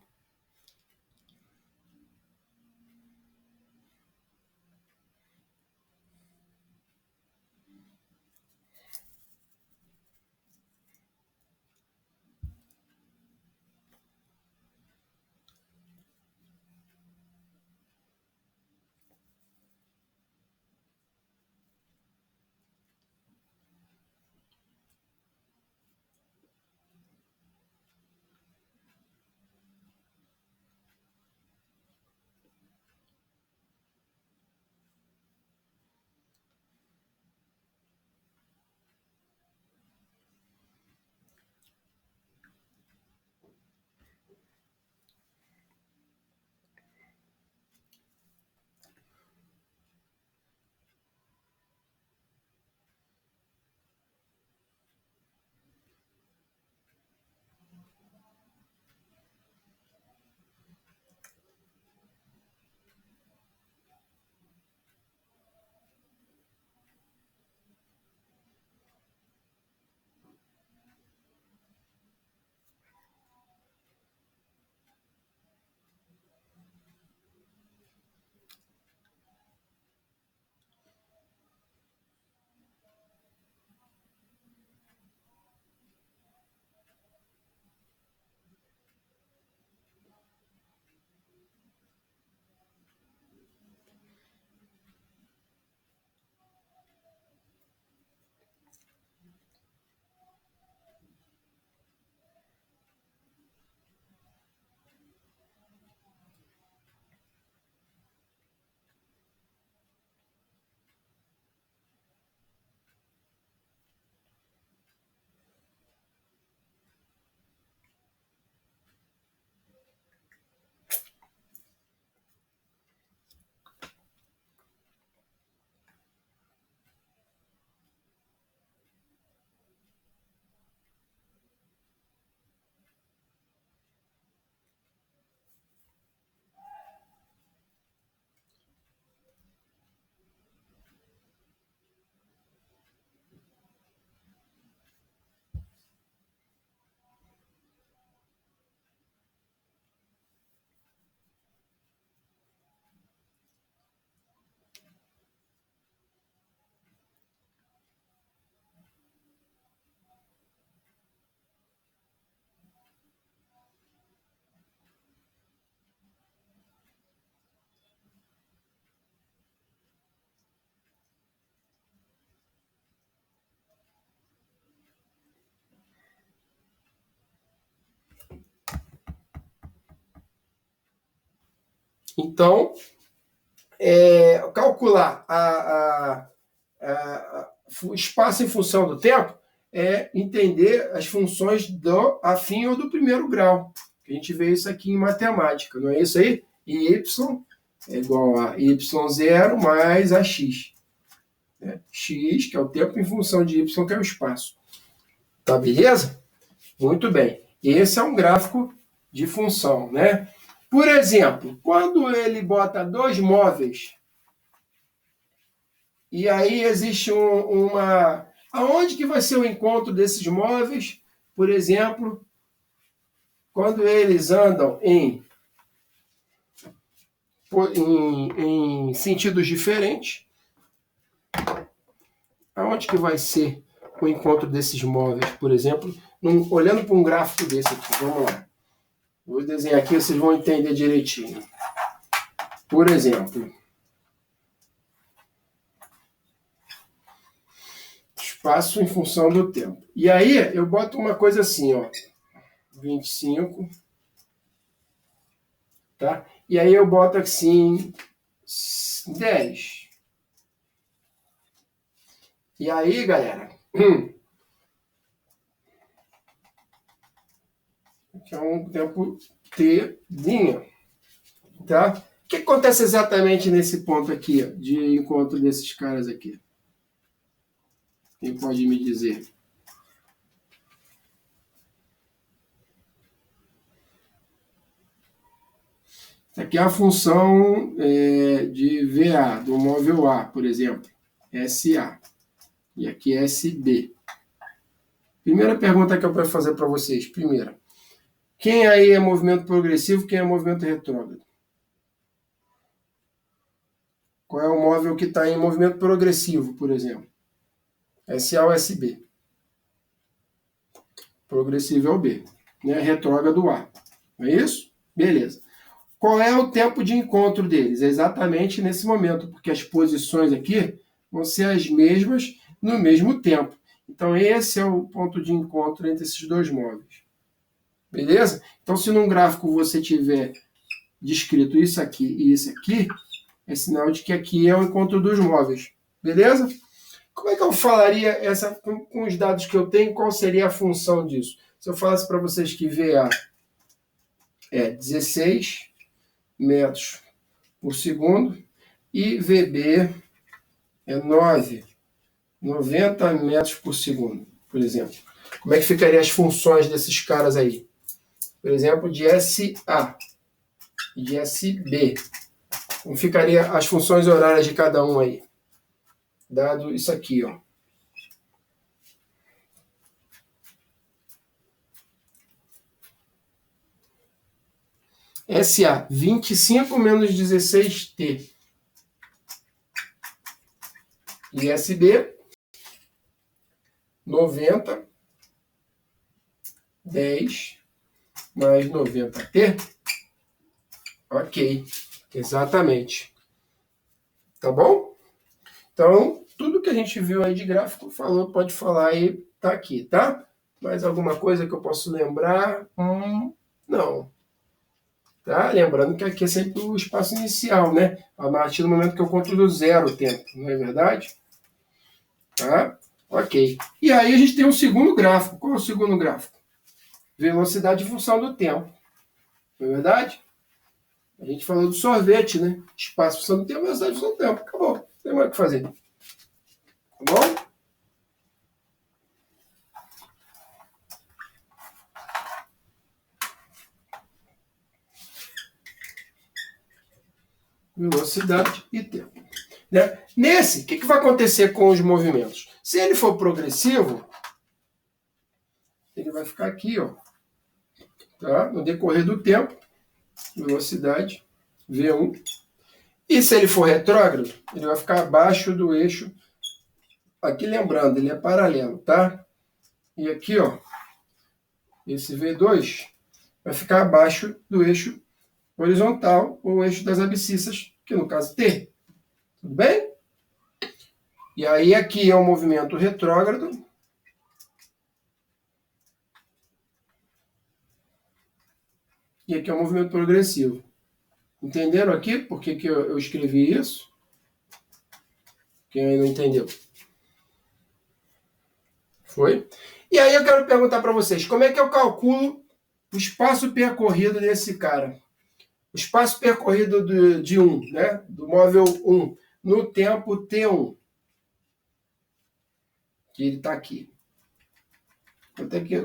Speaker 1: Então, calcular o espaço em função do tempo é entender as funções do afim ou do primeiro grau. A gente vê isso aqui em matemática, não é isso aí? Y é igual a y0 mais ax. X, que é o tempo, em função de y, que é o espaço. Tá beleza? Muito bem. Esse é um gráfico de função, né? Por exemplo, quando ele bota dois móveis, e aí existe uma... Aonde que vai ser o encontro desses móveis? Por exemplo, quando eles andam em sentidos diferentes, aonde que vai ser o encontro desses móveis, por exemplo, olhando para um gráfico desse aqui, vamos lá. Vou desenhar aqui, vocês vão entender direitinho. Por exemplo, espaço em função do tempo. E aí, eu boto uma coisa assim, ó, 25, tá? E aí eu boto assim, 10. E aí, galera, que é um tempo T', tá? O que acontece exatamente nesse ponto aqui, ó, de encontro desses caras aqui? Quem pode me dizer? Aqui é a função de VA, do móvel A, por exemplo, SA. E aqui é SB. Primeira pergunta que eu quero fazer para vocês. Primeira, quem aí é movimento progressivo, quem é movimento retrógrado? Qual é o móvel que está em movimento progressivo, por exemplo? SA ou SB? Progressivo é o B, né? Retrógrado A. Não é isso? Beleza. Qual é o tempo de encontro deles? É exatamente nesse momento, porque as posições aqui vão ser as mesmas no mesmo tempo. Então, esse é o ponto de encontro entre esses dois móveis. Beleza? Então, se num gráfico você tiver descrito isso aqui e isso aqui, é sinal de que aqui é o encontro dos móveis. Beleza? Como é que eu falaria com os dados que eu tenho, qual seria a função disso? Se eu falasse para vocês que VA é 16 metros por segundo e VB é 90 metros por segundo, por exemplo. Como é que ficariam as funções desses caras aí? Por exemplo, de SA e de SB. Como ficariam as funções horárias de cada um aí? Dado isso aqui, ó. SA, 25 menos 16T. E SB, 90, 10 mais 90T. Ok, exatamente. Tá bom? Então, tudo que a gente viu aí de gráfico, pode falar aí, tá aqui, tá? Mais alguma coisa que eu posso lembrar? Não. Tá? Lembrando que aqui é sempre o espaço inicial, né? A partir do momento que eu conto do zero o tempo, não é verdade? Tá? Ok. E aí a gente tem um segundo gráfico. Qual é o segundo gráfico? Velocidade em função do tempo. Não é verdade? A gente falou do sorvete, né? Espaço em função do tempo, velocidade em função do tempo. Acabou. Não tem mais o que fazer. Tá bom? Velocidade e tempo. Né? Nesse, o que vai acontecer com os movimentos? Se ele for progressivo, ele vai ficar aqui, ó, tá? No decorrer do tempo, velocidade V1. E se ele for retrógrado, ele vai ficar abaixo do eixo. Aqui lembrando, ele é paralelo, tá? E aqui, ó, esse V2 vai ficar abaixo do eixo horizontal, ou eixo das abscissas, que no caso T. Tudo bem? E aí aqui é o movimento retrógrado. E aqui é o movimento progressivo. Entenderam aqui por que eu escrevi isso? Quem aí não entendeu? Foi? E aí eu quero perguntar para vocês, como é que eu calculo o espaço percorrido desse cara? O espaço percorrido de 1, né? Do móvel 1, no tempo T1, que ele está aqui.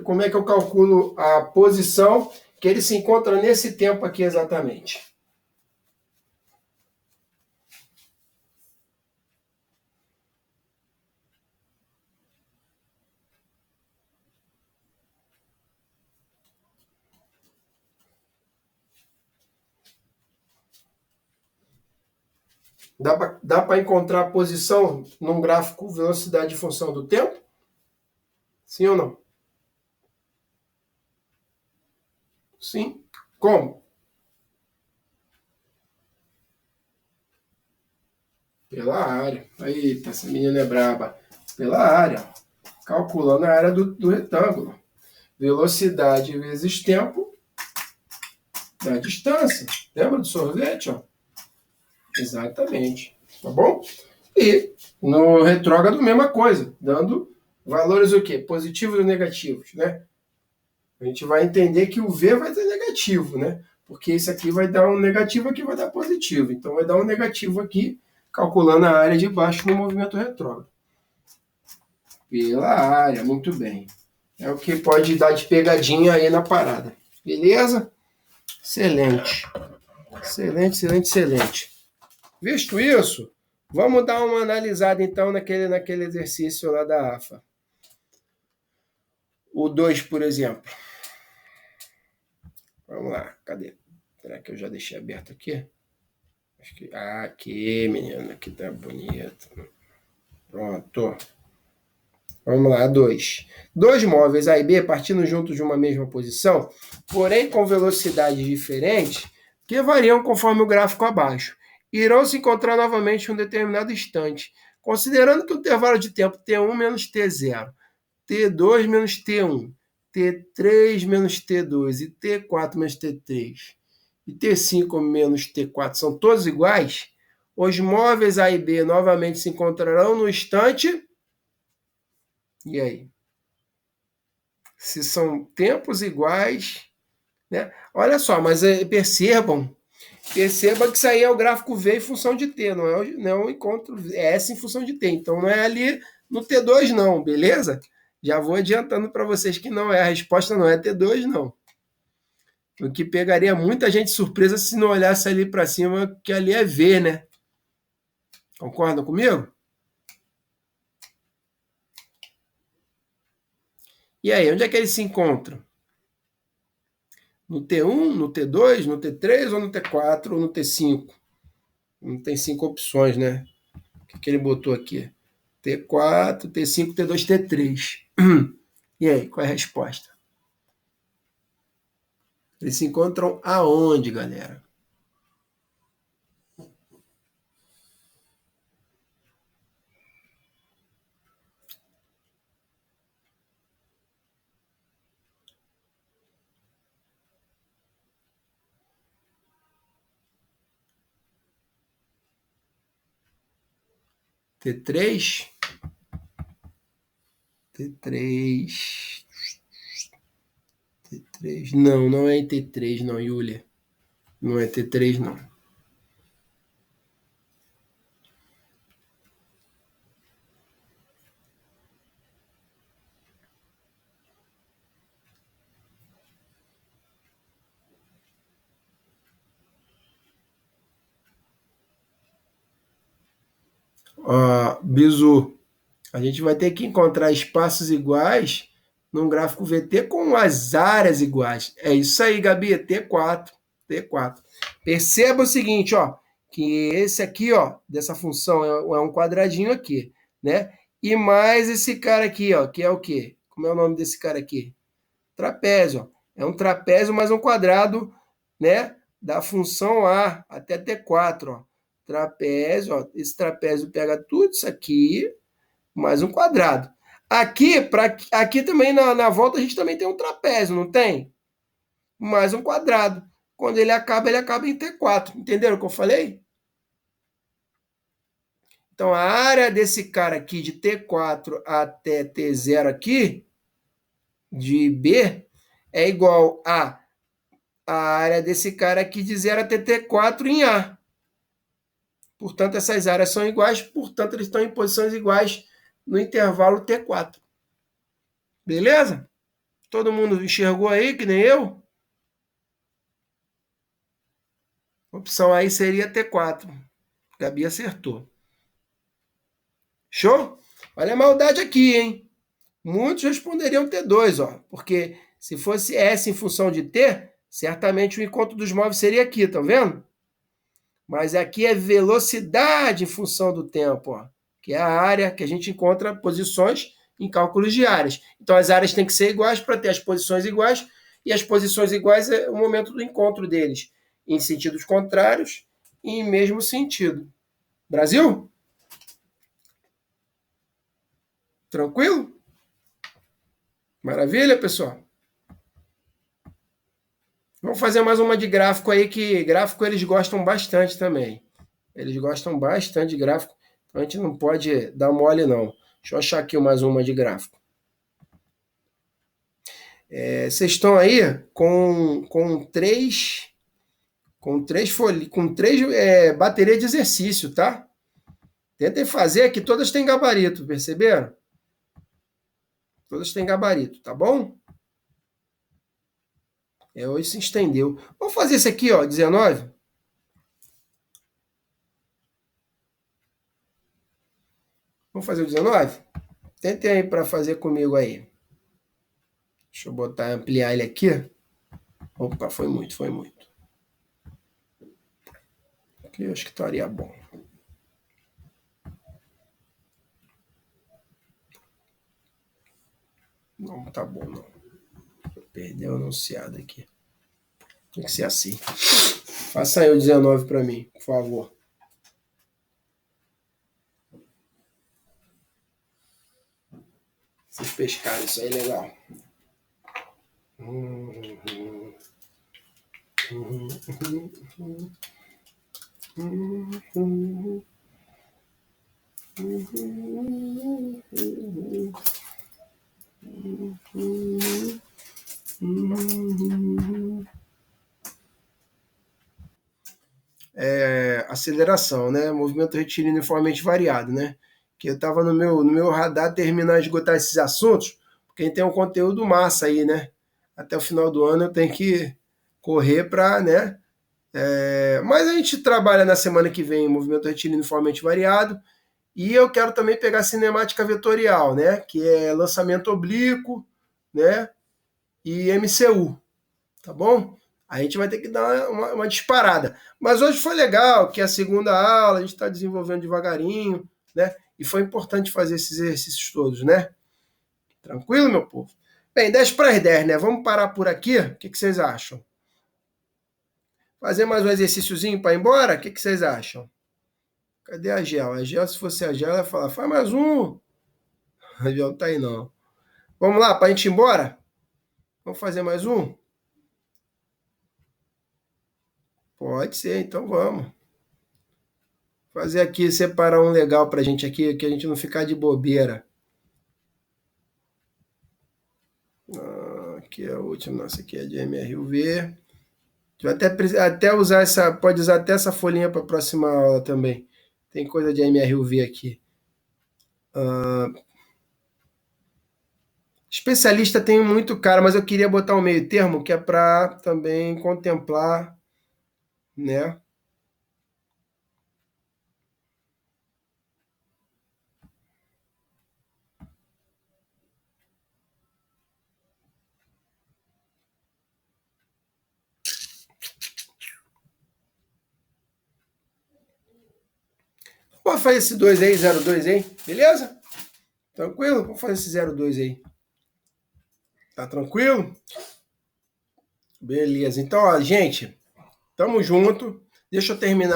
Speaker 1: Como é que eu calculo a posição que ele se encontra nesse tempo aqui exatamente? Dá para encontrar a posição num gráfico velocidade e função do tempo? Sim ou não? Sim. Como? Pela área. Eita, essa menina é braba. Pela área. Calculando a área do retângulo. Velocidade vezes tempo da distância. Lembra do sorvete? Ó? Exatamente. Tá bom? E no retrógrado, mesma coisa. Dando valores o quê? Positivos ou negativos, né? A gente vai entender que o V vai ser negativo, né? Porque esse aqui vai dar um negativo, aqui vai dar positivo. Então, vai dar um negativo aqui, calculando a área de baixo no movimento retrógrado. Pela área, muito bem. É o que pode dar de pegadinha aí na parada. Beleza? Excelente. Excelente, excelente, excelente. Visto isso, vamos dar uma analisada então naquele exercício lá da AFA. O 2, por exemplo. Vamos lá, cadê? Será que eu já deixei aberto aqui? Acho que. Aqui, menina, aqui tá bonito. Pronto. Vamos lá, 2. Dois móveis A e B partindo juntos de uma mesma posição, porém com velocidades diferentes, que variam conforme o gráfico abaixo, irão se encontrar novamente em um determinado instante, considerando que o intervalo de tempo T1 menos T0, T2 menos T1, T3 menos T2 e T4 menos T3 e T5 menos T4 são todos iguais, os móveis A e B novamente se encontrarão no instante. E aí? Se são tempos iguais, né? Olha só, mas perceba que isso aí é o gráfico V em função de T, não é o encontro S em função de T. Então não é ali no T2 não, beleza? Já vou adiantando para vocês que não é, a resposta não é T2 não. O que pegaria muita gente surpresa se não olhasse ali para cima, que ali é V, né? Concordam comigo? E aí, onde é que eles se encontram? No T1, no T2, no T3 ou no T4 ou no T5? Não tem 5 opções, né? O que ele botou aqui? T4, T5, T2, T3. E aí, qual é a resposta? Eles se encontram aonde, galera? T3? T3. T3. Não, não é em T3, não, Yulia. Não é T3, não. Bizu, a gente vai ter que encontrar espaços iguais num gráfico VT com as áreas iguais. É isso aí, Gabi, T4. T4. Perceba o seguinte, ó, que esse aqui, ó, dessa função é um quadradinho aqui, né? E mais esse cara aqui, ó, que é o quê? Como é o nome desse cara aqui? Trapézio, ó. É um trapézio mais um quadrado, né? Da função A até T4, ó. Trapézio, ó. Esse trapézio pega tudo isso aqui, mais um quadrado. Aqui também na volta a gente também tem um trapézio, não tem? Mais um quadrado. Quando ele acaba em T4. Entenderam o que eu falei? Então, a área desse cara aqui, de T4 até T0 aqui, de B, é igual a área desse cara aqui de 0 até T4 em A. Portanto, essas áreas são iguais, portanto, eles estão em posições iguais no intervalo T4. Beleza? Todo mundo enxergou aí, que nem eu? A opção aí seria T4. Gabi acertou. Show? Olha a maldade aqui, hein? Muitos responderiam T2, ó, porque se fosse S em função de T, certamente o encontro dos móveis seria aqui, tá vendo? Mas aqui é velocidade em função do tempo, ó, que é a área que a gente encontra posições em cálculos de áreas. Então as áreas têm que ser iguais para ter as posições iguais, e as posições iguais é o momento do encontro deles, em sentidos contrários e em mesmo sentido. Brasil? Tranquilo? Maravilha, pessoal? Vamos fazer mais uma de gráfico aí, que gráfico eles gostam bastante também. Eles gostam bastante de gráfico, então a gente não pode dar mole, não. Deixa eu achar aqui mais uma de gráfico. Vocês estão aí com três baterias de exercício, tá? Tentem fazer, que todas têm gabarito, perceberam? Todas têm gabarito, tá bom? Hoje se estendeu. Vamos fazer esse aqui, ó, 19. Vamos fazer o 19? Tentem aí para fazer comigo aí. Deixa eu botar, ampliar ele aqui. Opa, foi muito. Aqui eu acho que estaria bom. Não, tá bom, não. Perdeu o anunciado aqui. Tem que ser assim. Faça aí o 19 para mim, por favor. Vocês pescaram isso aí, legal. Aceleração, né? Movimento retilíneo uniformemente variado, né? Que eu estava no meu radar terminar de esgotar esses assuntos, porque a gente tem um conteúdo massa aí, né? Até o final do ano eu tenho que correr para, né? Mas a gente trabalha na semana que vem em movimento retilíneo uniformemente variado, e eu quero também pegar cinemática vetorial, né? Que é lançamento oblíquo, né? E MCU, tá bom? A gente vai ter que dar uma disparada. Mas hoje foi legal, que é a segunda aula, a gente está desenvolvendo devagarinho, né? E foi importante fazer esses exercícios todos, né? Tranquilo, meu povo? Bem, 10 para as 10, né? Vamos parar por aqui? O que vocês acham? Fazer mais um exercíciozinho para ir embora? O que vocês acham? Cadê a Gel? A Gel, se fosse a Gel, ela ia falar, faz mais um. A Gel não tá aí, não. Vamos lá, para a gente ir embora? Vamos fazer mais um? Pode ser, então vamos. Fazer aqui, separar um legal pra gente aqui, que a gente não ficar de bobeira. Aqui é o último, nossa, aqui é de MRUV. Vai até usar essa, pode usar até essa folhinha para a próxima aula também. Tem coisa de MRUV aqui. Especialista tem muito cara, mas eu queria botar um meio termo que é para também contemplar, né? Vou fazer esse 2 aí, 02 aí, beleza? Tranquilo? Vamos fazer esse 02 aí. Tá tranquilo? Beleza. Então, ó, gente, tamo junto. Deixa eu terminar